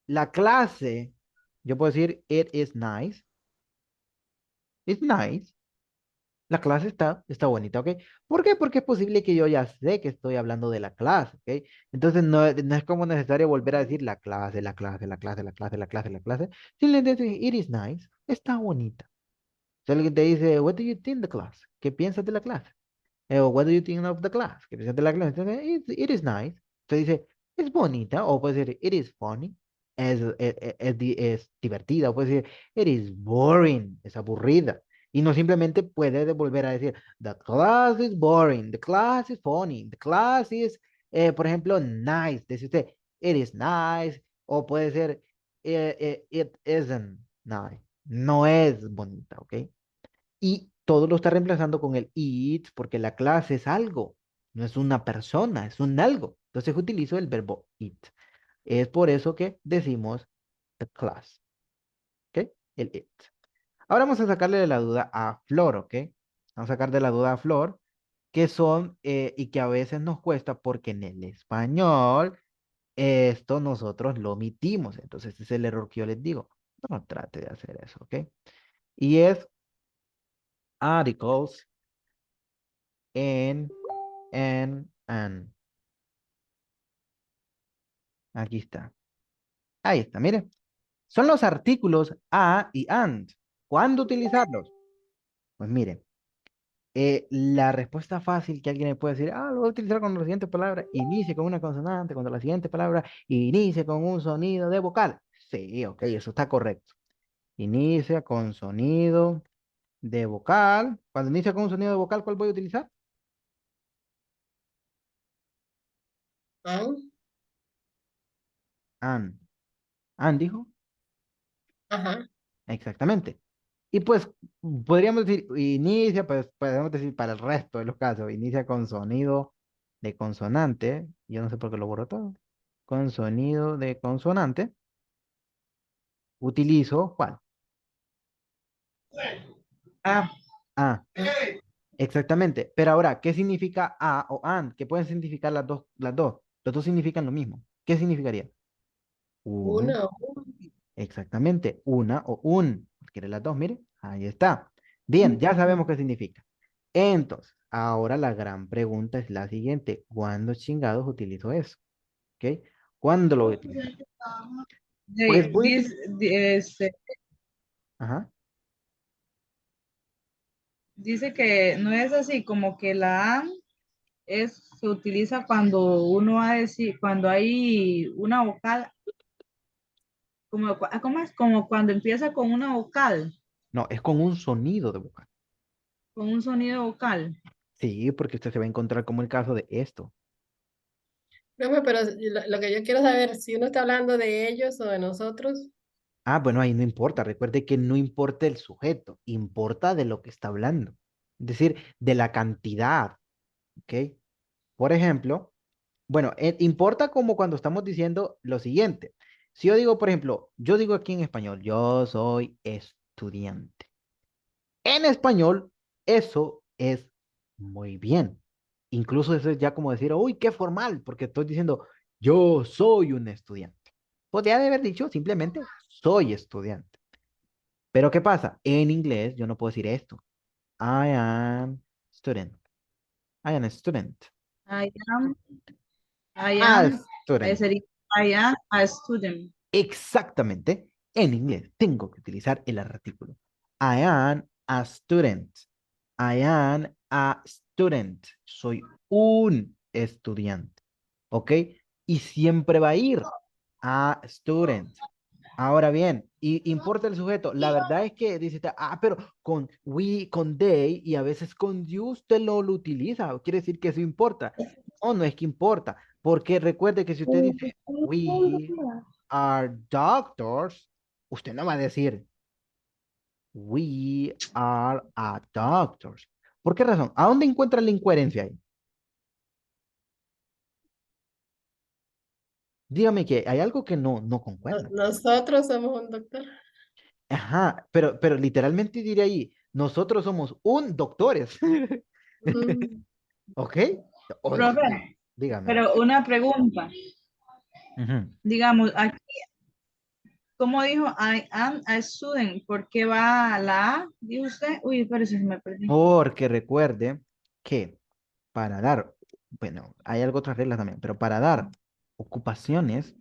la clase, yo puedo decir it is nice, it's nice, la clase está bonita, ¿ok? ¿Por qué? Porque es posible que yo ya sé que estoy hablando de la clase, ¿ok? Entonces no es como necesario volver a decir la clase, la clase, la clase, la clase, la clase, la clase. Simplemente decir it is nice, está bonita. Si alguien te dice, what do you think the class? ¿Qué piensas de la clase? O what do you think of the class? ¿Qué piensas de la clase? Entonces, it is nice. Entonces dice, es bonita, o puede decir, it is funny, es divertida, o puede decir, it is boring, es aburrida. Y no simplemente puede volver a decir, the class is boring, the class is funny, the class is, por ejemplo, nice. Dice usted, it is nice, o puede ser, it isn't nice. No es bonita, ¿ok? Y todo lo está reemplazando con el it porque la clase es algo, no es una persona, es un algo. Entonces utilizo el verbo it. Es por eso que decimos the class, ¿ok? El it. Ahora vamos a sacarle de la duda a Flor, ¿ok? Vamos a sacar de la duda a Flor, que son y que a veces nos cuesta porque en el español esto nosotros lo omitimos. Entonces ese es el error que yo les digo. No trate de hacer eso, ¿ok? Y es articles en, and. Aquí está. Ahí está, mire. Son los artículos a y and. ¿Cuándo utilizarlos? Pues mire, la respuesta fácil que alguien me puede decir, lo voy a utilizar con la siguiente palabra, inicie con una consonante, cuando la siguiente palabra inicie con un sonido de vocal. Sí, ok, eso está correcto. Inicia con sonido de vocal. Cuando inicia con un sonido de vocal, ¿cuál voy a utilizar? An. An. An dijo. Ajá. Exactamente. Y pues podríamos decir, inicia, pues podemos decir para el resto de los casos, inicia con sonido de consonante. Yo no sé por qué lo borro todo. Con sonido de consonante. Utilizo, ¿cuál? Ah, A. Exactamente. Pero ahora, ¿qué significa a o an? ¿Qué pueden significar las dos? Las dos. Los dos significan lo mismo. ¿Qué significaría? Un. Una. Exactamente. Una o un. ¿Quiere las dos? Mire. Ahí está. Bien, ya sabemos qué significa. Entonces, ahora la gran pregunta es la siguiente. ¿Cuándo chingados utilizo eso? ¿Ok? ¿Cuándo lo voy a utilizar? Pues voy a utilizar. Ajá. dice que no es así, como que la A se utiliza cuando uno va a decir, cuando hay una vocal, como, ¿cómo es? Como cuando empieza con una vocal, No, es con un sonido de boca. con un sonido vocal. Sí, porque usted se va a encontrar como el caso de esto. Profe, pero lo que yo quiero saber, si uno está hablando de ellos o de nosotros. Ah, bueno, ahí no importa. Recuerde que no importa el sujeto, importa de lo que está hablando. Es decir, de la cantidad, ¿ok? Por ejemplo, bueno, importa como cuando estamos diciendo lo siguiente. Si yo digo, por ejemplo, yo digo aquí en español, yo soy estudiante. En español, eso es muy bien. Incluso eso es ya como decir, uy, qué formal, porque estoy diciendo, yo soy un estudiante. Podría haber dicho simplemente, soy estudiante. Pero ¿qué pasa? En inglés yo no puedo decir esto. I am student. I am a student. I am, I A am, student. sería I am a student. Exactamente. En inglés tengo que utilizar el artículo. I am a student. I am a student. Soy un estudiante. ¿Ok? Y siempre va a ir a student. Ahora bien, importa el sujeto. La verdad es que dice, pero con we, con they y a veces con you usted lo utiliza. Quiere decir que eso importa. O no es que importa. Porque recuerde que si usted dice we are doctors, usted no va a decir we are a doctors. ¿Por qué razón? ¿A dónde encuentra la incoherencia ahí? Dígame que hay algo que no concuerda. Nosotros somos un doctor. Ajá, pero literalmente diré ahí, nosotros somos un doctores. Mm. ¿Ok? Sí, Profe, dígame. pero una pregunta, Ujú. digamos, aquí, ¿cómo dijo I am a student? ¿Por qué va la A? ¿Dijo usted? Uy, parece que me perdí. Porque recuerde que para dar, bueno, hay algo otras reglas también, pero para dar ocupaciones,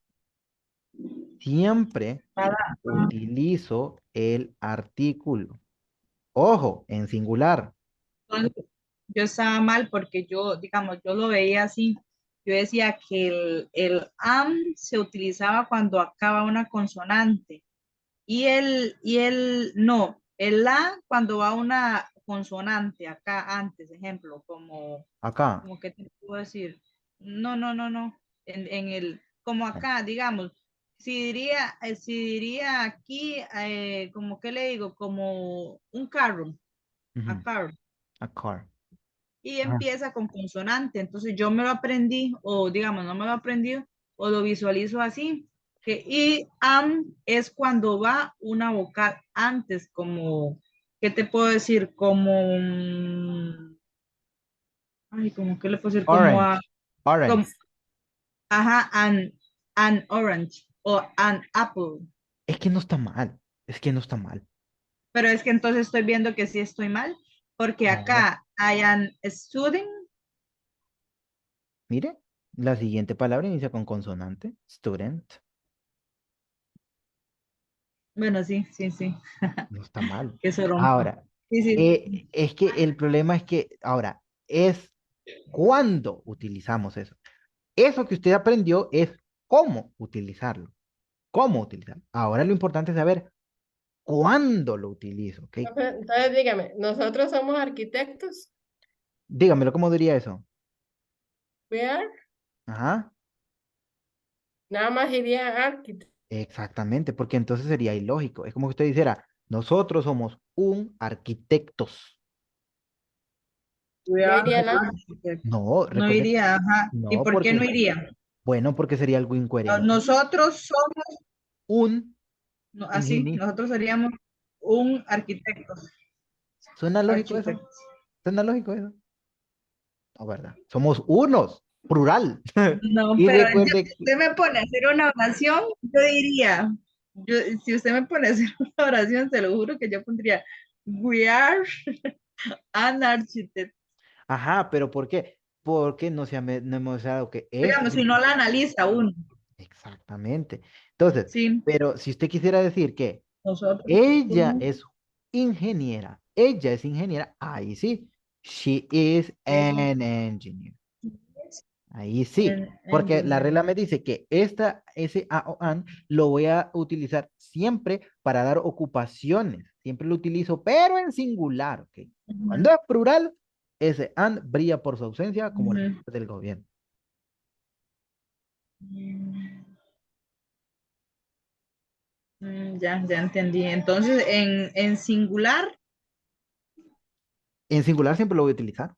siempre Para- utilizo el artículo. Ojo, en singular. Entonces, yo estaba mal porque yo, digamos, yo lo veía así. Yo decía que el am se utilizaba cuando acaba una consonante no, el la cuando va una consonante acá antes, ejemplo, Acá. como que te puedo decir, no, como acá, digamos, si diría aquí, como que le digo, como un carro, a Ujú. carro A car. y Ah. empieza con consonante. Entonces yo me lo aprendí, o digamos, no me lo aprendí, o lo visualizo así, que y am es cuando va una vocal antes, como, ¿qué te puedo decir? Como, ay, como, ¿qué le puedo decir? Orange. Como Orange. ajá, an orange, o an apple. Es que no está mal. Es que no está mal. Pero es que entonces estoy viendo que sí estoy mal, porque No. acá I am student. Mire, la siguiente palabra inicia con consonante. Student. Bueno, sí. No está mal. Que se rompa. Ahora, Sí. es que el problema es que, ahora, es cuándo utilizamos eso. Eso que usted aprendió es cómo utilizarlo. Cómo utilizarlo. Ahora lo importante es saber cuándo lo utilizo, ¿ok? Entonces, dígame, nosotros somos arquitectos. Dígamelo, ¿cómo diría eso? We are. Ajá. Nada más iría arquitecto. Exactamente, porque entonces sería ilógico. Es como que usted dijera, nosotros somos un arquitectos. We No are iría nada. architects. No, No recuerde, iría, ajá. ¿Y no, por qué no porque, iría? bueno, porque sería algo Ah, incoherente. nosotros somos, Un así, ingeniero. nosotros seríamos un arquitecto, ¿Suena lógico eso? architects. ¿Suena lógico eso? No, ¿verdad? Somos unos, plural. No, Y pero recuerde si que, usted me pone a hacer una oración, yo diría, si usted me pone a hacer una oración, se lo juro que yo pondría, we are an architect. ajá, pero ¿por qué? Porque no hemos dado que este. Digamos, si no la analiza uno, Exactamente. Entonces, sí, pero si usted quisiera decir que nosotros ella somos es ingeniera, ahí sí. She is an engineer. Ahí sí, en porque la engineer. regla me dice que ese a o an lo voy a utilizar siempre para dar ocupaciones. Siempre lo utilizo, pero en singular, ¿ok? Ujú, Cuando es plural, ese an brilla por su ausencia como el ujú. del gobierno. Ya entendí. Entonces, en singular En singular siempre lo voy a utilizar.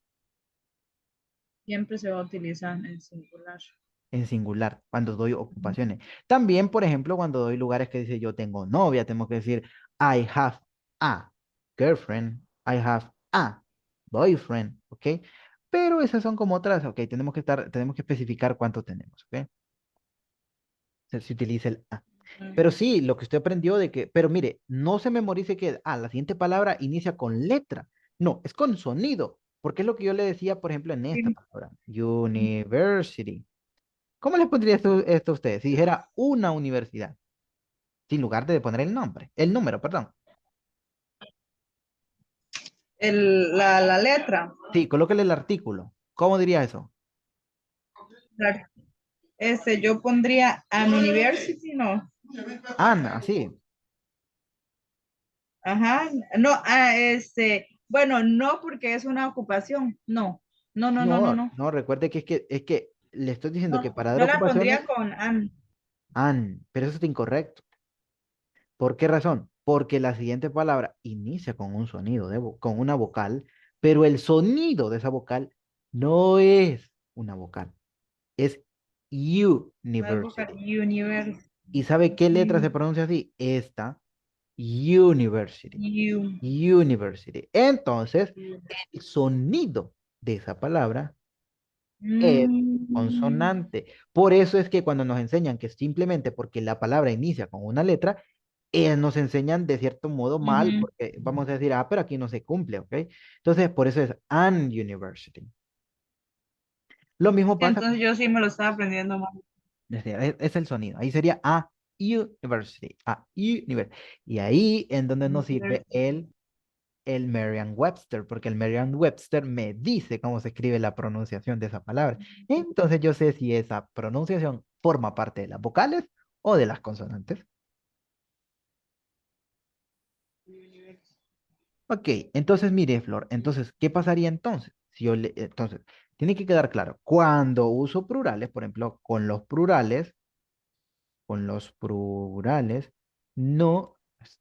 siempre se va a utilizar en singular. En singular, cuando doy ocupaciones. También, por ejemplo, cuando doy lugares que dice yo tengo novia, tengo que decir I have a girlfriend, I have a boyfriend, ¿ok? Pero esas son como otras, ¿ok? Tenemos que especificar cuánto tenemos, ¿ok? Se utiliza el a. Pero sí, lo que usted aprendió de que, pero mire, no se memorice que, la siguiente palabra inicia con letra. No, es con sonido, porque es lo que yo le decía, por ejemplo, en esta Sí. palabra, university. ¿Cómo le pondría esto a usted si dijera una universidad? Sin lugar de poner el número, perdón. La letra. Sí, colóquele el artículo. ¿Cómo diría eso? La- yo pondría an university, no. Ana, así. Ajá. No, bueno, no porque es una ocupación. No. No, no, no, no, No, no. no, recuerde que es que le estoy diciendo que No, para dar yo la ocupaciones, pondría con an. pero eso está incorrecto. ¿Por qué razón? Porque la siguiente palabra inicia con un sonido, con una vocal, pero el sonido de esa vocal no es una vocal, es No es vocal, university. universe. ¿Y sabe qué letra se pronuncia así? Esta, university. You. University. Entonces, el sonido de esa palabra es Mm, consonante. Por eso es que cuando nos enseñan que simplemente porque la palabra inicia con una letra, nos enseñan de cierto modo mal, ujú. porque vamos a decir, pero aquí no se cumple, ¿ok? Entonces, por eso es an university. Lo mismo Sí, pasa, entonces yo sí me lo estaba aprendiendo más. es el sonido. Ahí sería a university, a university. Y ahí en donde nos sirve el Merriam-Webster, porque el Merriam-Webster me dice cómo se escribe la pronunciación de esa palabra. Entonces yo sé si esa pronunciación forma parte de las vocales o de las consonantes. Ok, entonces mire, Flor, entonces, ¿qué pasaría entonces? Entonces, tiene que quedar claro, cuando uso plurales, por ejemplo, con los plurales, no,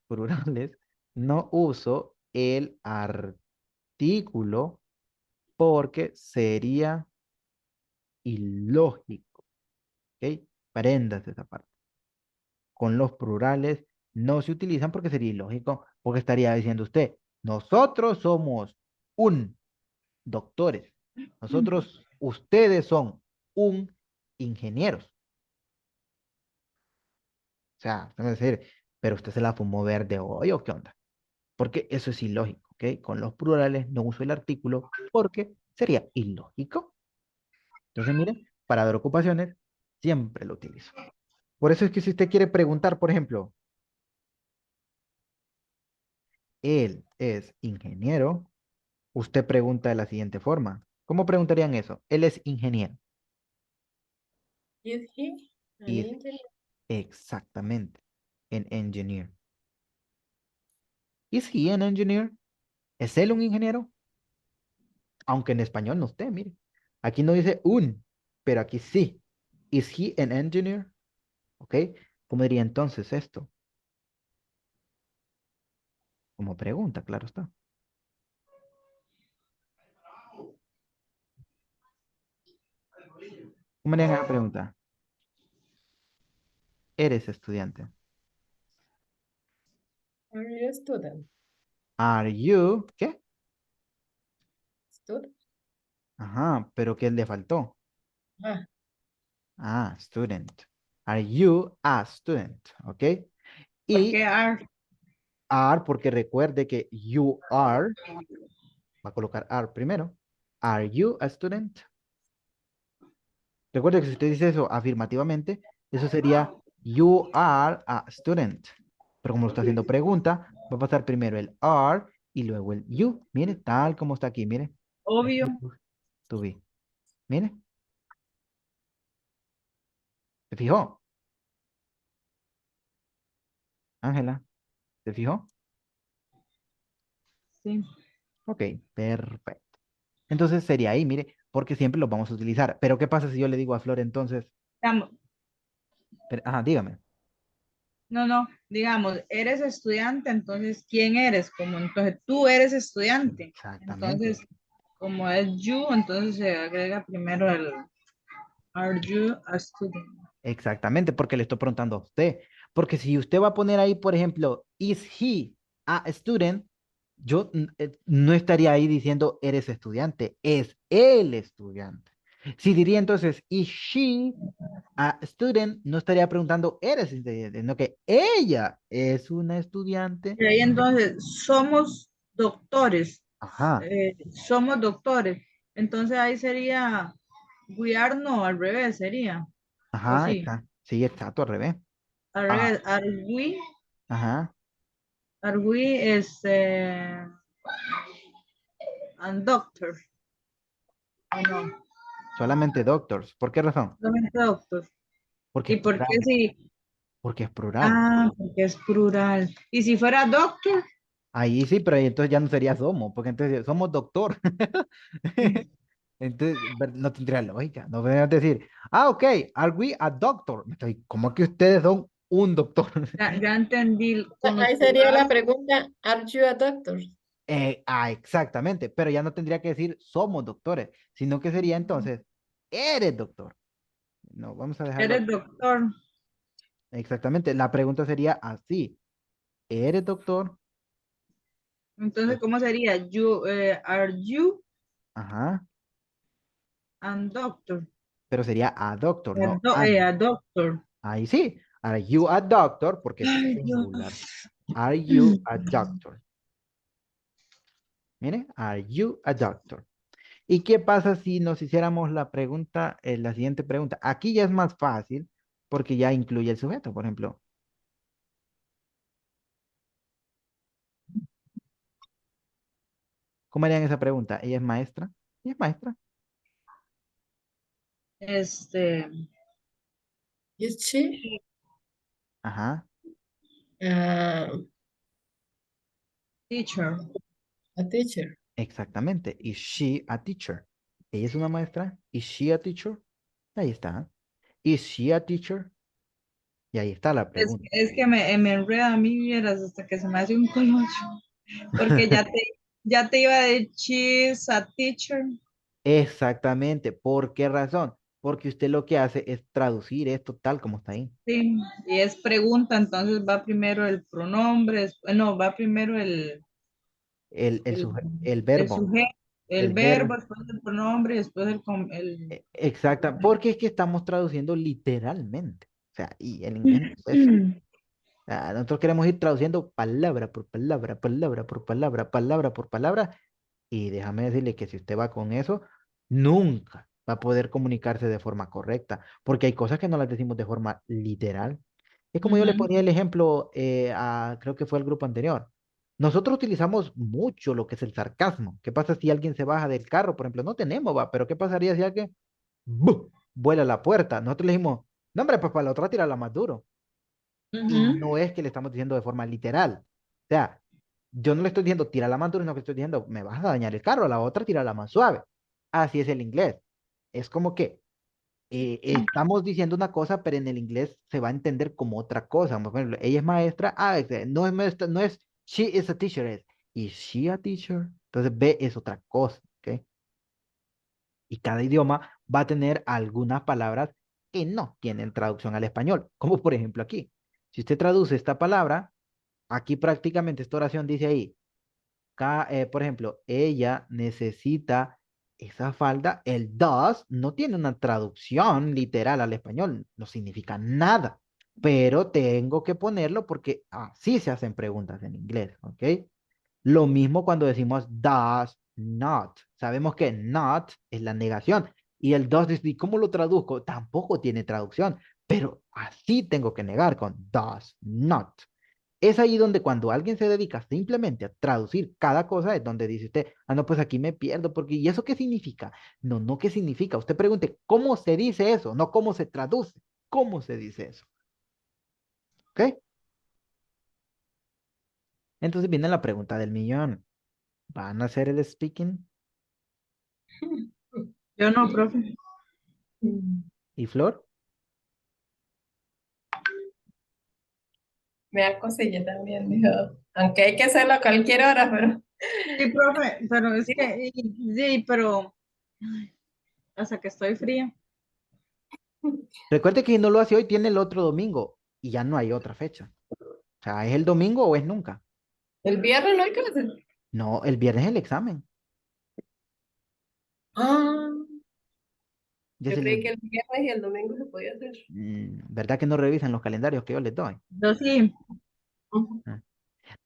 plurales, no uso el artículo porque sería ilógico, ¿ok? Préndase esa parte. Con los plurales no se utilizan porque sería ilógico, porque estaría diciendo usted, nosotros somos un doctores, ustedes son un ingenieros. O sea, usted me va a decir, pero usted se la fumó verde hoy o qué onda, porque eso es ilógico, ¿ok? Con los plurales no uso el artículo porque sería ilógico. Entonces, mire, para dar ocupaciones, siempre lo utilizo. Por eso es que si usted quiere preguntar, por ejemplo, él es ingeniero, usted pregunta de la siguiente forma. ¿Cómo preguntarían eso? Él es ingeniero. Is he an Y engineer? exactamente, en engineer. ¿Is he an engineer? ¿Es él un ingeniero? Aunque en español no esté, mire. Aquí no dice un, pero aquí sí. ¿Is he an engineer? ¿Ok? ¿Cómo diría entonces esto? Como pregunta, claro está. ¿Cómo harían esa pregunta? ¿Eres estudiante? Are you a student? Are you? ¿Qué? Student. Ajá, pero ¿qué le faltó? Ah, Ah, student. Are you a student? ¿Ok? ¿Por Y qué are? are, porque recuerde que you are, va a colocar are primero. Are you a student? Recuerde que si usted dice eso afirmativamente, eso sería you are a student. Pero como lo está haciendo pregunta, va a pasar primero el are y luego el you. Mire, tal como está aquí, mire. Obvio. To be. Mire, ¿se fijó? Ángela, ¿se fijó? Sí. Ok, perfecto. Entonces sería ahí, mire, porque siempre los vamos a utilizar. Pero ¿qué pasa si yo le digo a Flor entonces? Digamos, Ajá, dígame. no, no, digamos, eres estudiante, entonces, ¿quién eres? Como entonces, tú eres estudiante. Exactamente. Entonces, como es you, entonces se agrega primero el are you a student? Exactamente, porque le estoy preguntando a usted. Porque si usted va a poner ahí, por ejemplo, is he a student? Yo no estaría ahí diciendo eres estudiante, es el estudiante. Si diría entonces, is she a student, no estaría preguntando eres estudiante, sino que ella es una estudiante. Y ahí entonces, somos doctores, Ajá, somos doctores. Entonces ahí sería, we are no, al revés sería, o ajá, sí, está. Sí, exacto, al revés. al Ah, revés, ajá. are we, and doctor, o no, Solamente doctors. ¿Por qué razón? solamente doctor. Porque ¿Y es por qué plural. si? Porque es plural. Ah, porque es plural. ¿Y si fuera doctor? Ahí sí, pero ahí entonces ya no sería somos, porque entonces somos doctor. Entonces, no tendría lógica. No podrías decir, ah, ok, are we a doctor? ¿Cómo que ustedes son un doctor? Ya entendí con los ahí sería la plurales. pregunta, ¿Are you a doctor? Exactamente, pero ya no tendría que decir somos doctores, sino que sería entonces, eres doctor. No, vamos a dejarlo Eres aquí. doctor. Exactamente, la pregunta sería así, ¿eres doctor? Entonces, Pues, ¿cómo sería? Are you ajá, and doctor? pero sería a doctor, no a. A doctor. Ahí sí, are you a doctor? Porque es Ay, singular. Dios. Are you a doctor? Mire, are you a doctor? ¿Y qué pasa si nos hiciéramos la pregunta, la siguiente pregunta? Aquí ya es más fácil porque ya incluye el sujeto, por ejemplo. ¿Cómo harían esa pregunta? ¿Ella es maestra? ¿Ella es maestra? Este, Is she Ajá, uh, teacher. a teacher? exactamente. Is she a teacher? ¿Ella es una maestra? Is she a teacher? Ahí está. Is she a teacher? Y ahí está la pregunta. Es que me enreda a mí, vieras, hasta que se me hace un colocho. Porque ya te iba a decir, she's a teacher. Exactamente. ¿Por qué razón? Porque usted lo que hace es traducir esto tal como está ahí. Sí, y es pregunta, entonces va primero el pronombre, no, va primero el, El el verbo. sujeto, el El verbo, verbo. después el pronombre y después Exacta. Porque es que estamos traduciendo literalmente. O sea, y el inglés no es eso. O sea, nosotros queremos ir traduciendo palabra por palabra, palabra por palabra, palabra por palabra. Y déjame decirle que si usted va con eso, nunca va a poder comunicarse de forma correcta, porque hay cosas que no las decimos de forma literal. Es como yo le Ujú. ponía el ejemplo creo que fue el grupo anterior. Nosotros utilizamos mucho lo que es el sarcasmo. ¿Qué pasa si alguien se baja del carro? Por ejemplo, no tenemos, va, pero ¿qué pasaría si alguien ¡bu! Vuela la puerta? Nosotros le dijimos, no, hombre, pues para la otra tírala más duro. Y Ujú. no es que le estamos diciendo de forma literal. O sea, yo no le estoy diciendo tira la más duro, sino que estoy diciendo me vas a dañar el carro, a la otra tira la más suave. Así es el inglés. Es como que estamos diciendo una cosa, pero en el inglés se va a entender como otra cosa. Por ejemplo, ella es maestra, no es maestra, no es she is a teacher, es is she a teacher. Entonces, B es otra cosa, ¿ok? Y cada idioma va a tener algunas palabras que no tienen traducción al español, como por ejemplo aquí. Si usted traduce esta palabra, aquí prácticamente esta oración dice ahí, por ejemplo, ella necesita esa falda. El does no tiene una traducción literal al español, no significa nada, pero tengo que ponerlo porque así se hacen preguntas en inglés, ¿ok? Lo mismo cuando decimos does not. Sabemos que not es la negación y el does, ¿y cómo lo traduzco? Tampoco tiene traducción, pero así tengo que negar con does not. Es ahí donde cuando alguien se dedica simplemente a traducir cada cosa es donde dice usted, no, pues aquí me pierdo, porque ¿y eso qué significa? No, no, ¿qué significa? Usted pregunte, ¿cómo se dice eso? No, ¿cómo se traduce? ¿Cómo se dice eso? ¿Ok? Entonces viene la pregunta del millón. ¿Van a hacer el speaking? Yo no, profe. ¿Y Flor? Me da cosilla también, dijo. Aunque hay que hacerlo a cualquier hora, pero Sí, profe, pero es que, sí, pero hasta que estoy fría. Recuerde que si no lo hace hoy, tiene el otro domingo y ya no hay otra fecha. O sea, ¿es el domingo o es nunca? el viernes no hay que hacer. No, el viernes es el examen. Ah, Ya yo se creí le... que el viernes y el domingo se podía hacer. ¿Verdad que no revisan los calendarios que yo les doy? Yo sí. Ujú. Ah.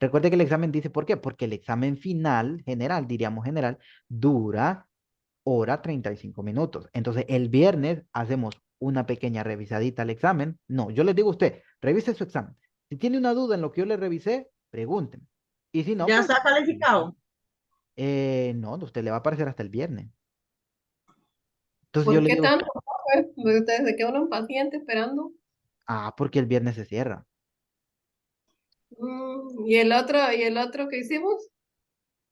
Recuerde que el examen dice, ¿por qué? Porque el examen final, general, diríamos general, dura hora 35 minutos. Entonces, el viernes hacemos una pequeña revisadita al examen. No, yo les digo a usted, revise su examen. Si tiene una duda en lo que yo le revisé, pregúntenme. Y si no, Ya pues, está calificado. no, usted le va a aparecer hasta el viernes. Entonces yo ¿Por le qué digo, tanto? Pues, ustedes se queda uno impaciente esperando. porque el viernes se cierra. Y el otro que hicimos,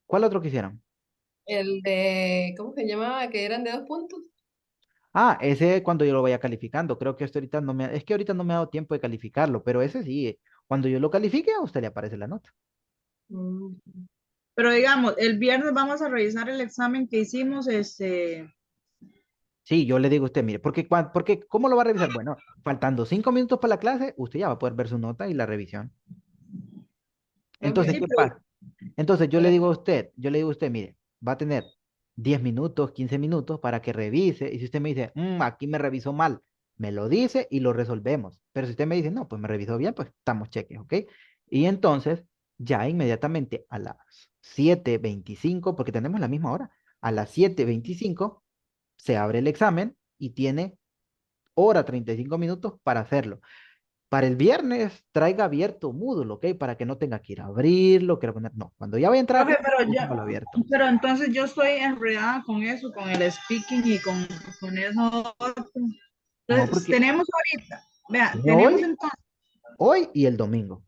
¿Cuál otro quisieran? el de, ¿cómo se llamaba? Que eran de 2 puntos. Ese cuando yo lo vaya calificando. Creo que esto ahorita no me, es que ahorita no me ha dado tiempo de calificarlo, pero ese sí, cuando yo lo califique, a usted le aparece la nota. Mm. Pero digamos, el viernes vamos a revisar el examen que hicimos, Sí, yo le digo a usted, mire, porque ¿cómo lo va a revisar? Bueno, faltando 5 minutos para la clase, usted ya va a poder ver su nota y la revisión. Entonces, sí, ¿qué pero pasa? Entonces, yo le digo a usted, mire, va a tener 10 minutos, 15 minutos para que revise. Y si usted me dice, aquí me revisó mal, me lo dice y lo resolvemos. Pero si usted me dice, no, pues me revisó bien, pues estamos cheques, ¿ok? Y entonces, ya inmediatamente a las 7:25, porque tenemos la misma hora, a las 7:25 se abre el examen y tiene hora 35 minutos para hacerlo. Para el viernes traiga abierto Moodle, ¿ok? Para que no tenga que ir a abrirlo, que poner. No, cuando ya vaya a entrar a profe, clase, póngalo abierto. pero entonces yo estoy enredada con eso, con el speaking y con eso otro. No, Entonces, porque tenemos ahorita, vea, tiene tenemos hoy, entonces, hoy y el domingo.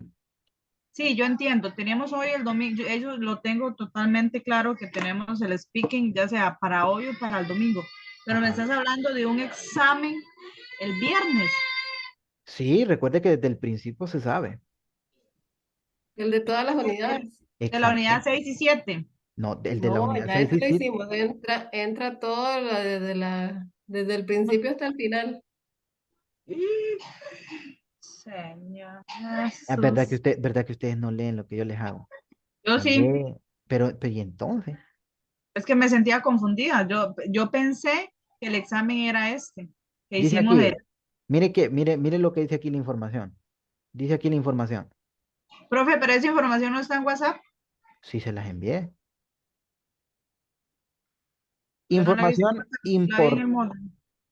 sí, yo entiendo, tenemos hoy el domingo, eso lo tengo totalmente claro que tenemos el speaking, ya sea para hoy o para el domingo, pero me Ajá. estás hablando de un examen el viernes. Sí, recuerde que desde el principio se sabe. El de todas las unidades. De la unidad Exacto. 6 y 7. No, el de la No, unidad ya 6 ese y lo 7. hicimos. Entra todo desde el principio hasta el final. Señor Es Jesús. verdad que ustedes no leen lo que yo les hago. Yo No sí, leen, pero ¿y entonces? es que me sentía confundida. Yo pensé que el examen era este, que Dice hicimos aquí, el... mire lo que dice aquí la información. Dice aquí la información. Profe, pero esa información no está en WhatsApp. Sí se las envié. Yo no la he visto en Información WhatsApp, la vi en el módulo.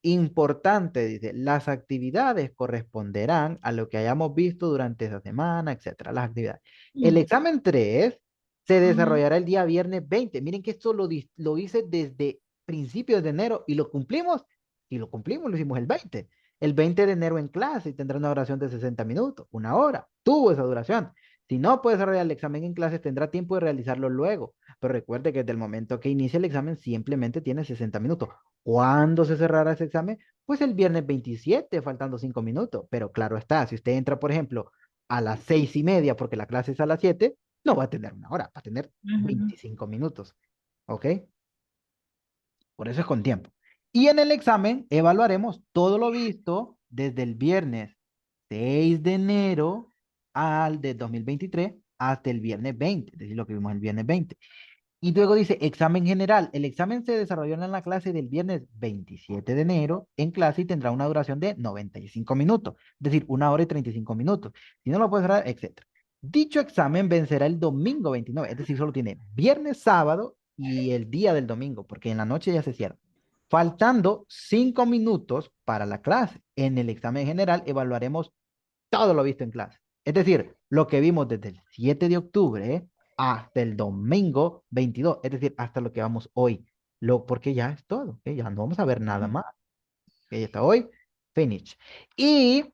importante, dice, las actividades corresponderán a lo que hayamos visto durante esa semana, etcétera, las actividades. El examen 3 se Ujú. desarrollará el día viernes 20. Miren que esto lo hice desde principios de enero y lo cumplimos. Y lo cumplimos, lo hicimos el 20. El 20 de enero en clase y tendrá una duración de 60 minutos, una hora. Tuvo esa duración. Si no puede desarrollar el examen en clase, tendrá tiempo de realizarlo luego. Pero recuerde que desde el momento que inicia el examen simplemente tiene 60 minutos. ¿Cuándo se cerrará ese examen? Pues el viernes 27, faltando 5 minutos. Pero claro está, si usted entra, por ejemplo, a las 6:30, porque la clase es a las 7, no va a tener una hora, va a tener Ujú. 25 minutos. ¿Ok? Por eso es con tiempo. Y en el examen evaluaremos todo lo visto desde el viernes 6 de enero al de 2023 hasta el viernes 20, es decir, lo que vimos el viernes 20. Y luego dice examen general. El examen se desarrolló en la clase del viernes 27 de enero en clase y tendrá una duración de 95 minutos, es decir, 1 hora y 35 minutos. Si no lo puede cerrar, etcétera. Dicho examen vencerá el domingo 29, es decir, solo tiene viernes, sábado y el día del domingo, porque en la noche ya se cierra. Faltando 5 minutos para la clase. En el examen general evaluaremos todo lo visto en clase. Es decir, lo que vimos desde el 7 de octubre hasta el domingo 22, es decir, hasta lo que vamos hoy. Porque ya es todo, ¿ok? Ya no vamos a ver nada más. ¿Ok? Ya está hoy, finish. Y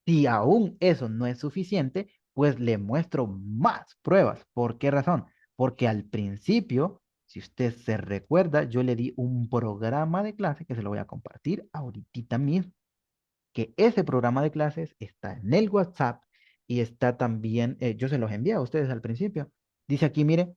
si aún eso no es suficiente, pues le muestro más pruebas. ¿Por qué razón? Porque al principio, si usted se recuerda, yo le di un programa de clase que se lo voy a compartir ahorita mismo, que ese programa de clases está en el WhatsApp y está también, yo se los envié a ustedes al principio. Dice aquí, mire,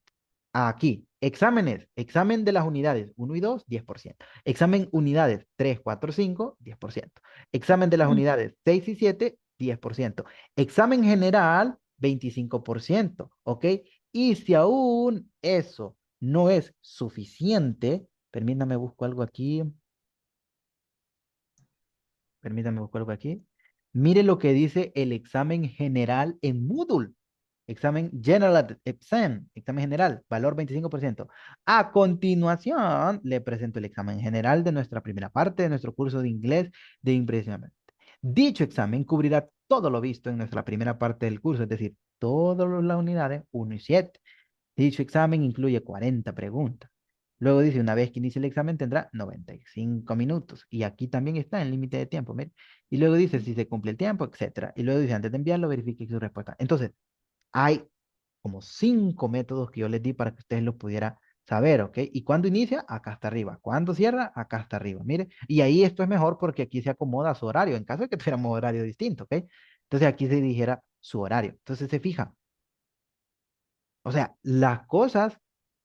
aquí, exámenes, examen de las unidades 1 y 2, 10%. Examen unidades 3, 4, 5, 10%. Examen de las unidades 6 y 7, 10%. Examen general, 25%, ¿ok? Y si aún eso no es suficiente, permítame busco algo aquí. Permítame buscar algo aquí. Mire lo que dice el examen general en Moodle. Examen General Exam, examen general, valor 25%. A continuación, le presento el examen general de nuestra primera parte de nuestro curso de inglés de impresionante. Dicho examen cubrirá todo lo visto en nuestra primera parte del curso, es decir, todas las unidades 1 y 7. Dicho examen incluye 40 preguntas. Luego dice, una vez que inicie el examen tendrá 95 minutos. Y aquí también está el límite de tiempo, mire. Y luego dice si se cumple el tiempo, etcétera. Y luego dice, antes de enviarlo, verifique su respuesta. Entonces, hay como 5 métodos que yo les di para que ustedes lo pudieran saber, ¿ok? Y cuando inicia, acá está arriba. Cuando cierra, acá está arriba, mire. Y ahí esto es mejor porque aquí se acomoda su horario, en caso de que tuviéramos horario distinto, ¿ok? Entonces aquí se dijera su horario. Entonces se fija. O sea, las cosas,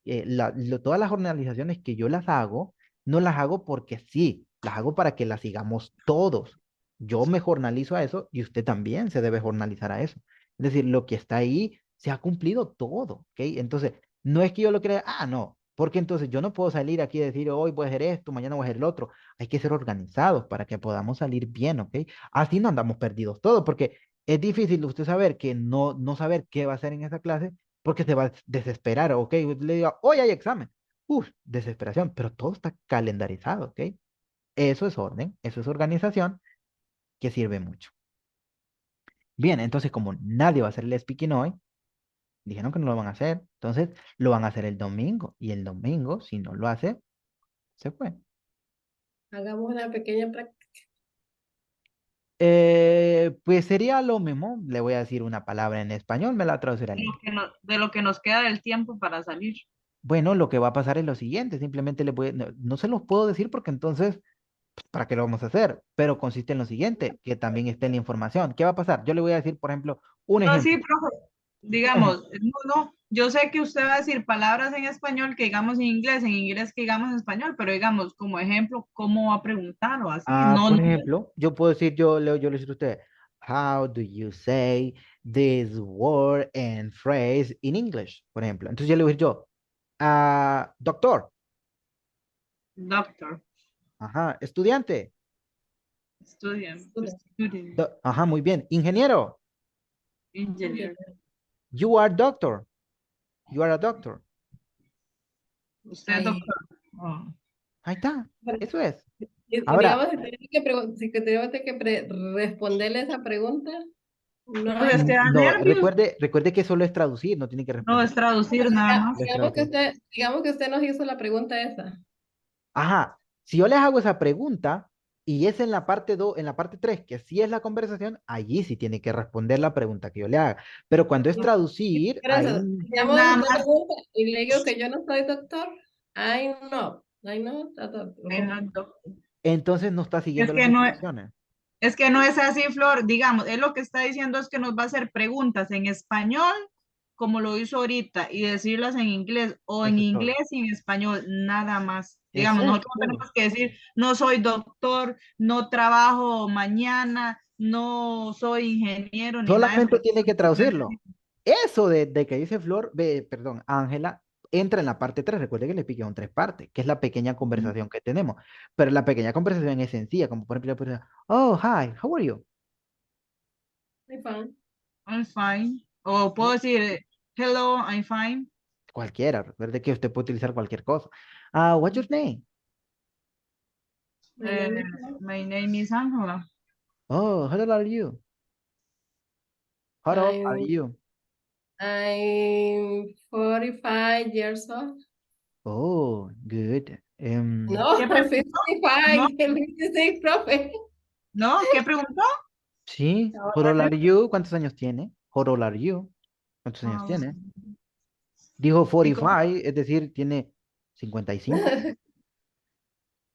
todas las organizaciones que yo las hago, no las hago porque sí, las hago para que las sigamos todos. Yo me jornalizo a eso y usted también se debe jornalizar a eso. Es decir, lo que está ahí se ha cumplido todo, ¿ok? Entonces, no es que yo lo crea, no, porque entonces yo no puedo salir aquí y decir, hoy voy a hacer esto, mañana voy a hacer el otro. Hay que ser organizados para que podamos salir bien, ¿ok? Así no andamos perdidos todos, porque es difícil usted saber que no saber qué va a hacer en esa clase porque se va a desesperar, ¿ok? Le diga, hoy hay examen. Uf, desesperación, pero todo está calendarizado, ¿ok? Eso es orden, eso es organización que sirve mucho. Bien, entonces como nadie va a hacer el speaking hoy, dijeron que no lo van a hacer, entonces lo van a hacer el domingo, y el domingo, si no lo hace, se fue. Hagamos una pequeña práctica. Pues sería lo mismo, le voy a decir una palabra en español, me la traducirá al inglés. De lo que nos queda del tiempo para salir. Bueno, lo que va a pasar es lo siguiente, simplemente no se los puedo decir porque entonces ¿para qué lo vamos a hacer? Pero consiste en lo siguiente, que también esté en la información. ¿Qué va a pasar? Yo le voy a decir, por ejemplo, un No, sí, ejemplo. profe. Un ejemplo. Digamos, no, yo sé que usted va a decir palabras en español que digamos en inglés que digamos en español, pero digamos, como ejemplo, ¿cómo va a preguntar o así? No, Por ejemplo, yo puedo decir, yo le digo a usted, how do you say this word and phrase in English? Por ejemplo. Entonces yo le voy a decir yo, doctor, doctor, ajá, estudiante, student, Student. student, ajá, muy bien, ingeniero, engineer. you are doctor, you are a doctor. Usted, Ahí. doctor. Oh. Ahí está, eso es. Y Ahora, digamos, si tenemos si que tenemos que responderle esa pregunta, no Pues es hay. que da no, nervios. recuerde que solo es traducir, no tiene que No, responder. es traducir nada más. Solo es traducir. Digamos que usted nos hizo la pregunta esa. Ajá, si yo les hago esa pregunta y es en la parte 2, en la parte 3, que sí es la conversación, allí sí tiene que responder la pregunta que yo le haga. Pero cuando es traducir, Pero eso, ahí, Es digamos, nada usted más. pregunta y le digo que yo no soy doctor. Ay, no. I know that, I'm not doctor. Entonces no está siguiendo Es que las no, instrucciones. es que no es así, Flor. Digamos, él lo que está diciendo es que nos va a hacer preguntas en español, como lo hizo ahorita, y decirlas en inglés, o en Eso es todo. inglés y en español, nada más. Eso Digamos, es nosotros no todo. tenemos que decir, no soy doctor, no trabajo mañana, no soy ingeniero, ni nada de Solamente eso. tiene que traducirlo. Eso de que dice Flor, perdón, Ángela, entra en la parte 3. Recuerde que le piqué en 3 partes, que es la pequeña conversación que tenemos. Pero la pequeña conversación es sencilla, como por ejemplo, yo puedo decir, oh, hi, how are you? I'm fine. I'm fine. O puedo decir, hello, I'm fine. Cualquiera, recuerde que usted puede utilizar cualquier cosa. What's your name? My Eh, name is my name is Angela. Oh, how old are you? How old are I'm you? I'm 45 years old. Oh, good. No, ¿Qué preguntó? 55, No, 56, profe. no, ¿qué preguntó? Sí, how Ahora old are you? ¿Cuántos años tiene? How old are you? ¿Cuántos años Ah, tiene? Dijo ¿y cómo? 45, es decir, tiene 55.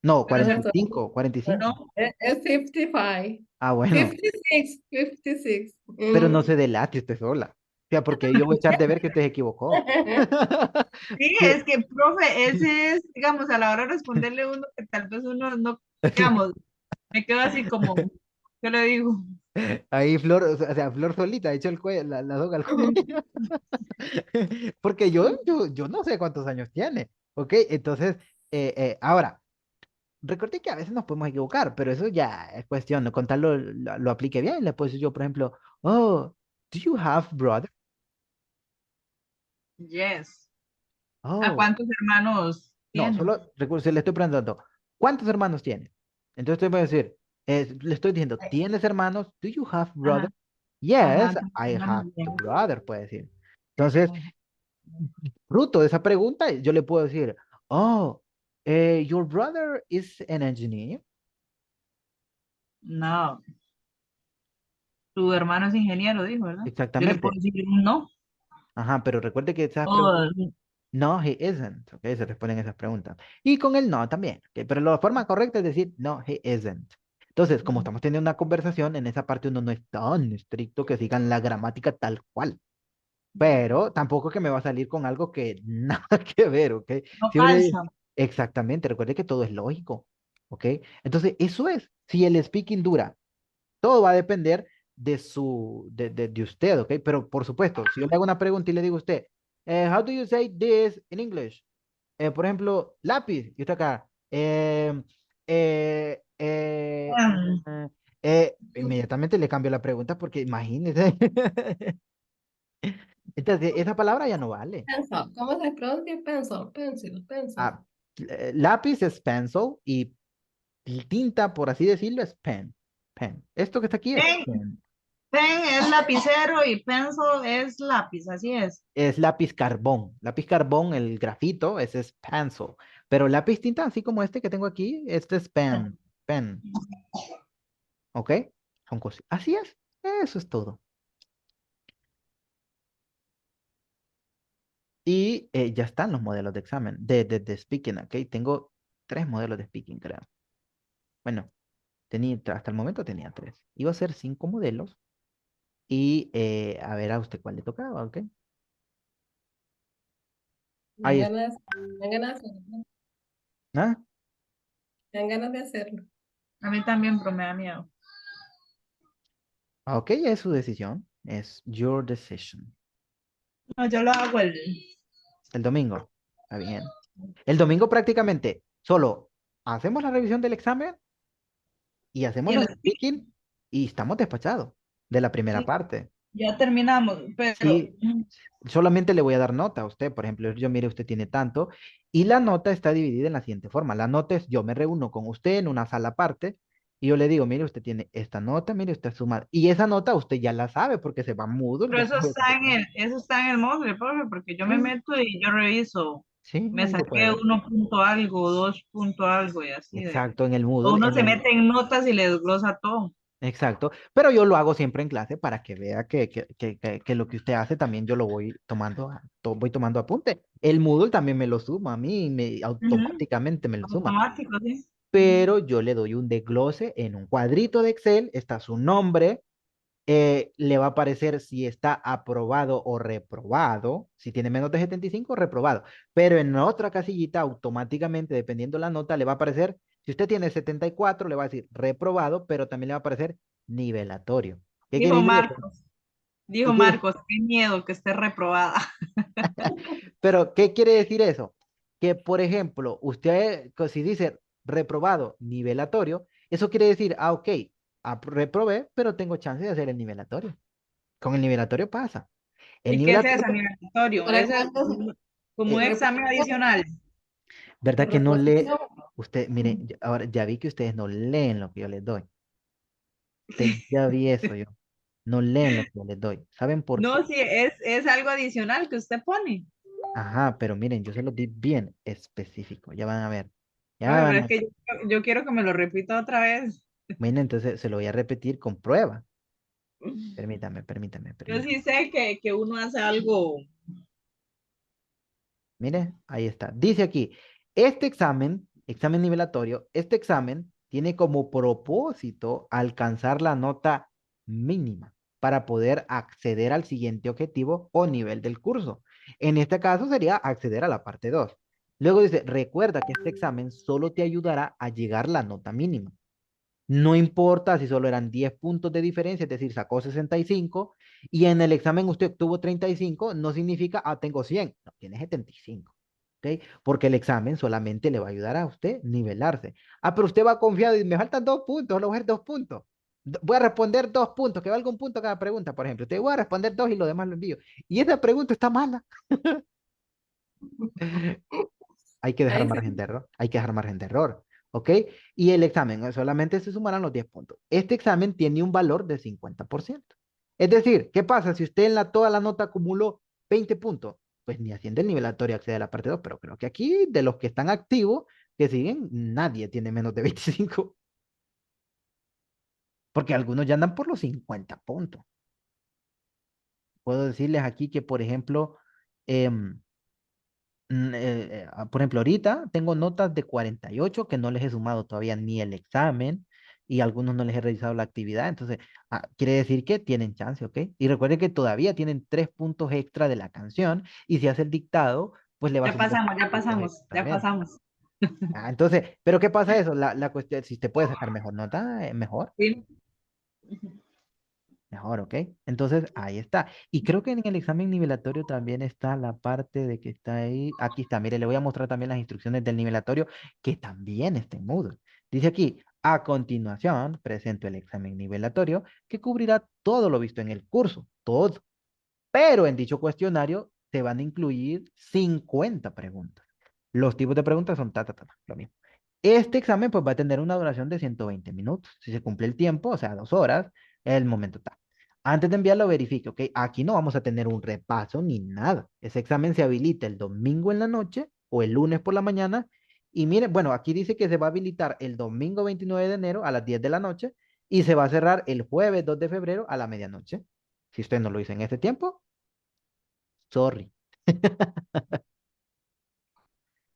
No, pero es cuarenta y cierto, cinco, cuarenta y No, cinco. es 55. Ah, bueno, 56, 56. pero no se delate usted sola. O sea, porque yo voy a echar de ver que usted se equivocó. sí, Que es que, profe, ese es, digamos, a la hora de responderle uno que tal vez uno no, digamos, me quedo así como, ¿qué le digo? ahí Flor, o sea, Flor solita echó el cuello, la soga al cuello. Porque yo no sé cuántos años tiene. ¿Ok? Entonces, ahora, recordé que a veces nos podemos equivocar, pero eso ya es cuestión, ¿no? Con tal lo aplique bien, le puedo decir yo, por ejemplo, oh, do you have brother? Yes. ¿A Oh, cuántos hermanos no, tiene? solo le estoy preguntando, ¿cuántos hermanos tiene? Entonces te voy a decir, le estoy diciendo, ¿tienes hermanos? Do you have brother? Ajá, Yes, ajá, ¿cuántos I hermanos have a tiene? brother, puede decir. Entonces, Ajá. fruto de esa pregunta, yo le puedo decir, oh, your brother is an engineer. No, tu hermano es ingeniero, dijo, ¿verdad? Yo le puedo Exactamente. decir un no. Ajá, pero recuerde que esas preguntas, O, no, he isn't, ¿ok? Se responden esas preguntas. Y con el no también, ¿ok? Pero la forma correcta es decir, no, he isn't. Entonces, como estamos teniendo una conversación, en esa parte uno no es tan estricto que sigan la gramática tal cual. Pero tampoco que me va a salir con algo que nada que ver, ¿ok? no Si yo le... calza. Exactamente, recuerde que todo es lógico, ¿ok? Entonces, eso es, si el speaking dura, todo va a depender de usted, ¿ok? Pero por supuesto, si yo le hago una pregunta y le digo a usted, how do you say this in English? Por ejemplo, lápiz, y usted acá, eh, eh, Mm, inmediatamente le cambio la pregunta porque imagínese. Entonces, esa palabra ya no vale. Pencil. ¿Cómo se pronuncia? Pencil, pencil, pencil. Ah, lápiz es pencil y tinta, por así decirlo, es pen. Pen. Esto que está aquí es Pen, pen. pen es lapicero y pencil es lápiz, así es. Es lápiz carbón. Lápiz carbón, el grafito, ese es pencil. Pero lápiz tinta, así como este que tengo aquí, este es pen. Pen. ¿Ok? Son cosas. Así es. Eso es todo. Y ya están los modelos de examen, de speaking, ¿ok? Tengo 3 modelos de speaking, creo. Bueno, hasta el momento tenía 3. Iba a ser 5 modelos y a ver a usted cuál le tocaba, ¿ok? Me dan Ahí está. ganas, me dan ganas de hacerlo. ¿Ah? Me dan ganas de hacerlo. A mí también, pero me da miedo. Ok, es su decisión. Es your decision. No, yo lo hago El domingo. Está bien. El domingo prácticamente solo hacemos la revisión del examen y hacemos y el el speaking y estamos despachados de la primera sí, parte. ya terminamos, pero Sí, solamente le voy a dar nota a usted. Por ejemplo, yo mire, usted tiene tanto y la nota está dividida en la siguiente forma. La nota es, yo me reúno con usted en una sala aparte y yo le digo, mire, usted tiene esta nota, mire, usted suma. Y esa nota usted ya la sabe porque se va Moodle pero después de ese examen. eso está en el módulo, profe, porque yo me Sí, meto y yo reviso. sí, Me ahí lo puede saqué ver. 1 punto algo, 2 punto algo y así de. Exacto, en el O Moodle, uno se mete en notas y le desglosa todo. Exacto, pero yo lo hago siempre en clase para que vea que lo que usted hace también yo lo voy tomando, voy tomando apunte. El Moodle también me lo suma a mí, Ujú. automáticamente me lo suma, Automático, sí. pero yo le doy un desglose en un cuadrito de Excel, está su nombre, le va a aparecer si está aprobado o reprobado, si tiene menos de 75, reprobado, pero en otra casillita automáticamente, dependiendo la nota, le va a aparecer, si usted tiene 74, le va a decir reprobado, pero también le va a aparecer nivelatorio. ¿Qué quiere Dijo decir eso? Marcos, dijo ¿Qué quiere- Marcos, qué miedo que esté reprobada. Pero, ¿qué quiere decir eso? Que, por ejemplo, usted, si dice reprobado nivelatorio, eso quiere decir, ok, reprobé, pero tengo chance de hacer el nivelatorio. Con el nivelatorio pasa. El ¿Y qué es eso, nivelatorio, nivelatorio? Para Es cuántos como un examen reposición, adicional. ¿verdad que no lee? reposición. Usted, mire, ahora ya vi que ustedes no leen lo que yo les doy. Ya vi eso yo. No leen lo que yo les doy. ¿Saben por No, qué? sí, es algo adicional que usted pone. Ajá, pero miren, yo se los di bien específico. Ya van a ver. Ya Bueno, pero van es a que yo quiero que me lo repita otra vez. Miren, entonces se lo voy a repetir con prueba. Yo Permítame. sí sé que uno hace algo. Mire, ahí está. Dice aquí, este examen nivelatorio, este examen tiene como propósito alcanzar la nota mínima para poder acceder al siguiente objetivo o nivel del curso. En este caso sería acceder a la parte 2. Luego dice, recuerda que este examen solo te ayudará a llegar a la nota mínima. No importa si solo eran 10 puntos de diferencia, es decir, sacó 65 y en el examen usted obtuvo 35, no significa, tengo 100, no, tiene 75. ¿Ok? Porque el examen solamente le va a ayudar a usted nivelarse. Pero usted va confiado y me faltan 2 puntos, solo voy a coger 2 puntos. Voy a responder 2 puntos, que valga un punto cada pregunta, por ejemplo. Te voy a responder 2 y lo demás lo envío. Y esa pregunta está mala. Hay que dejar Ahí margen sí. de error. Hay que dejar margen de error. ¿Ok? Y el examen, solamente se sumarán los 10 puntos. Este examen tiene un valor de 50%. Es decir, ¿qué pasa si usted toda la nota acumuló 20 puntos? Pues ni haciendo el nivelatorio accede a la parte 2, pero creo que aquí, de los que están activos, que siguen, nadie tiene menos de 25, porque algunos ya andan por los 50 puntos. Puedo decirles aquí que, por ejemplo, em, por ejemplo, ahorita tengo notas de 48 que no les he sumado todavía ni el examen y algunos no les he realizado la actividad. Entonces, quiere decir que tienen chance, ¿ok? Y recuerden que todavía tienen 3 puntos extra de la canción y si hace el dictado, pues le va a Ya sumar pasamos, ya 3 puntos pasamos, extra ya también. pasamos. Entonces, ¿pero qué pasa eso? La cuestión, si usted puede sacar mejor nota, mejor. Sí. Mejor, ¿ok? Entonces, ahí está. Y creo que en el examen nivelatorio también está la parte de que está ahí. Aquí está, mire, le voy a mostrar también las instrucciones del nivelatorio, que también está en Moodle. Dice aquí, a continuación, presento el examen nivelatorio que cubrirá todo lo visto en el curso, todo. Pero en dicho cuestionario se van a incluir 50 preguntas. Los tipos de preguntas son lo mismo. Este examen pues va a tener una duración de 120 minutos. Si se cumple el tiempo, o sea, 2 horas, el momento está. Antes de enviarlo, verifique, ¿ok? Aquí no vamos a tener un repaso ni nada. Ese examen se habilita el domingo en la noche o el lunes por la mañana. Y miren, bueno, aquí dice que se va a habilitar el domingo 29 de enero a las 10 de la noche y se va a cerrar el jueves 2 de febrero a la medianoche. Si usted no lo hizo en este tiempo, sorry.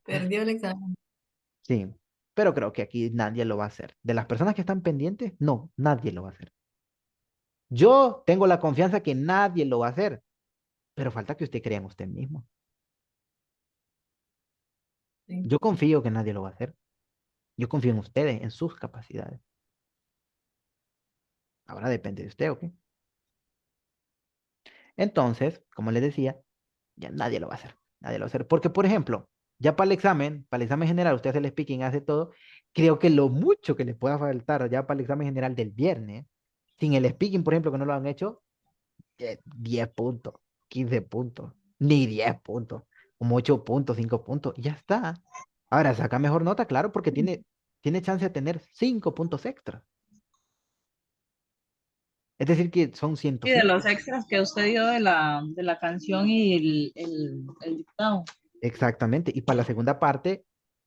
Perdió el examen. Sí, pero creo que aquí nadie lo va a hacer. De las personas que están pendientes, no, nadie lo va a hacer. Yo tengo la confianza que nadie lo va a hacer, pero falta que usted crea en usted mismo. Sí. Yo confío que nadie lo va a hacer. Yo confío en ustedes, en sus capacidades. Ahora depende de usted, ¿ok? Entonces, como les decía, ya nadie lo va a hacer. Nadie lo va a hacer. Porque, por ejemplo, ya para el examen general, usted hace el speaking, hace todo. Creo que lo mucho que le pueda faltar ya para el examen general del viernes, sin el speaking, por ejemplo, que no lo han hecho, 10 puntos, 15 puntos, ni 10 puntos, como 8 puntos, 5 puntos, y ya está. Ahora, saca mejor nota, claro, porque tiene chance de tener 5 puntos extra. Es decir, que son Y de 105. los extras que usted dio de la canción y el dictado. Exactamente. Y para la segunda parte,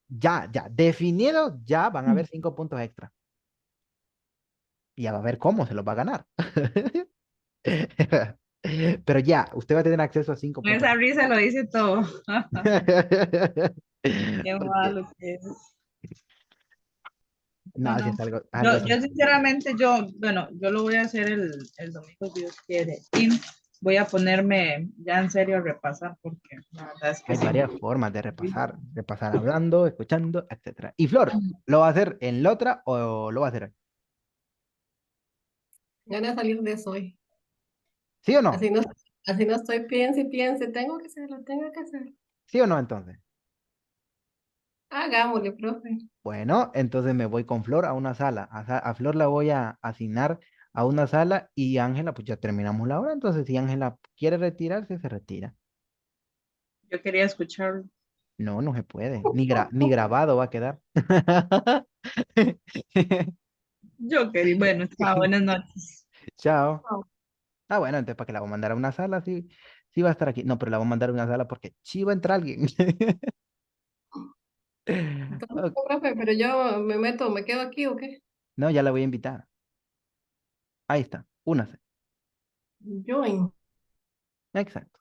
ya, definido, ya van a haber 5 puntos extra. Y ya va a ver cómo se los va a ganar. Pero ya, usted va a tener acceso a 5 Con puntos. esa risa lo dice todo. Qué Porque, malo que es. no, No, así no. es algo, algo Yo así. sinceramente, bueno, yo lo voy a hacer el domingo si Dios quiere. Y voy a ponerme ya en serio a repasar porque la verdad es que Hay sí. varias formas de repasar hablando, escuchando, etcétera. Y Flor, ¿lo va a hacer en la otra o lo va a hacer hoy? Ganas de salir de eso hoy. ¿Sí o no? Así no, así no estoy, piense y piense, tengo que hacerlo, tengo que hacerlo. ¿Sí o no entonces? Hagámosle, profe. Bueno, entonces me voy con Flor a una sala. A Flor la voy a asignar a una sala y Ángela, pues ya terminamos la hora. Entonces, si Ángela quiere retirarse, se retira. Yo quería escucharlo. No, no se puede. Ni grabado va a quedar. Yo quería, bueno, chao, buenas noches. Chao. Ah, bueno, entonces para que la voy a mandar a una sala, sí, sí va a estar aquí. No, pero la voy a mandar a una sala porque sí va a entrar alguien. Entonces, Ok. profe, pero yo me meto, ¿me quedo aquí o qué? No, ya la voy a invitar. Ahí está, únase. Join. Exacto.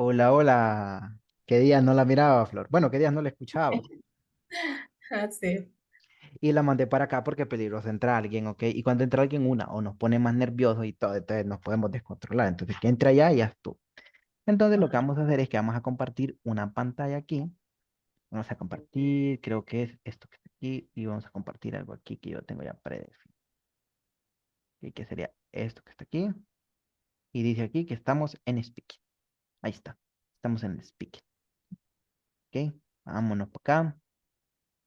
Hola, hola. ¿Qué días no la miraba, Flor? Bueno, ¿qué días no la escuchaba? Ah, sí. Y la mandé para acá porque peligroso entra alguien, ¿ok? Y cuando entra alguien, una, o nos pone más nerviosos y todo, entonces nos podemos descontrolar. Entonces, que entra allá y ya tú. Entonces, lo que vamos a hacer es que vamos a compartir una pantalla aquí. Vamos a compartir, creo que es esto que está aquí, y vamos a compartir algo aquí que yo tengo ya predefinido. Y que sería esto que está aquí. Y dice aquí que estamos en speaking. Ahí está. Estamos en speaking. ¿Ok? Vámonos para acá.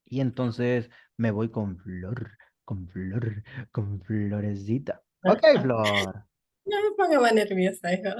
Y entonces me voy con Flor, con Florecita. Ok, Flor. No me ponga más nerviosa, hijo.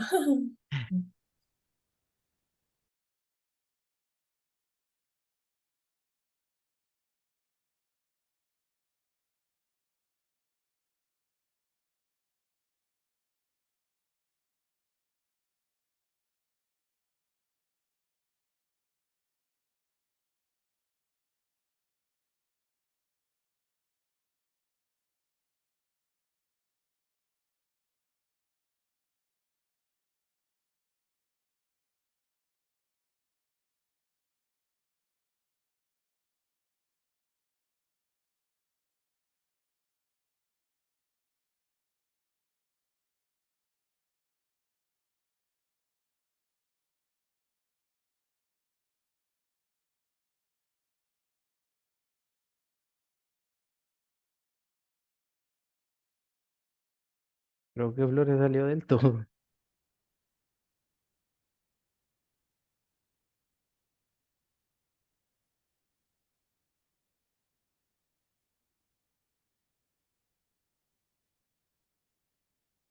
Creo que Flores salió del todo.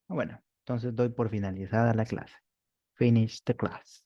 Bueno, entonces doy por finalizada la clase. Finish the class.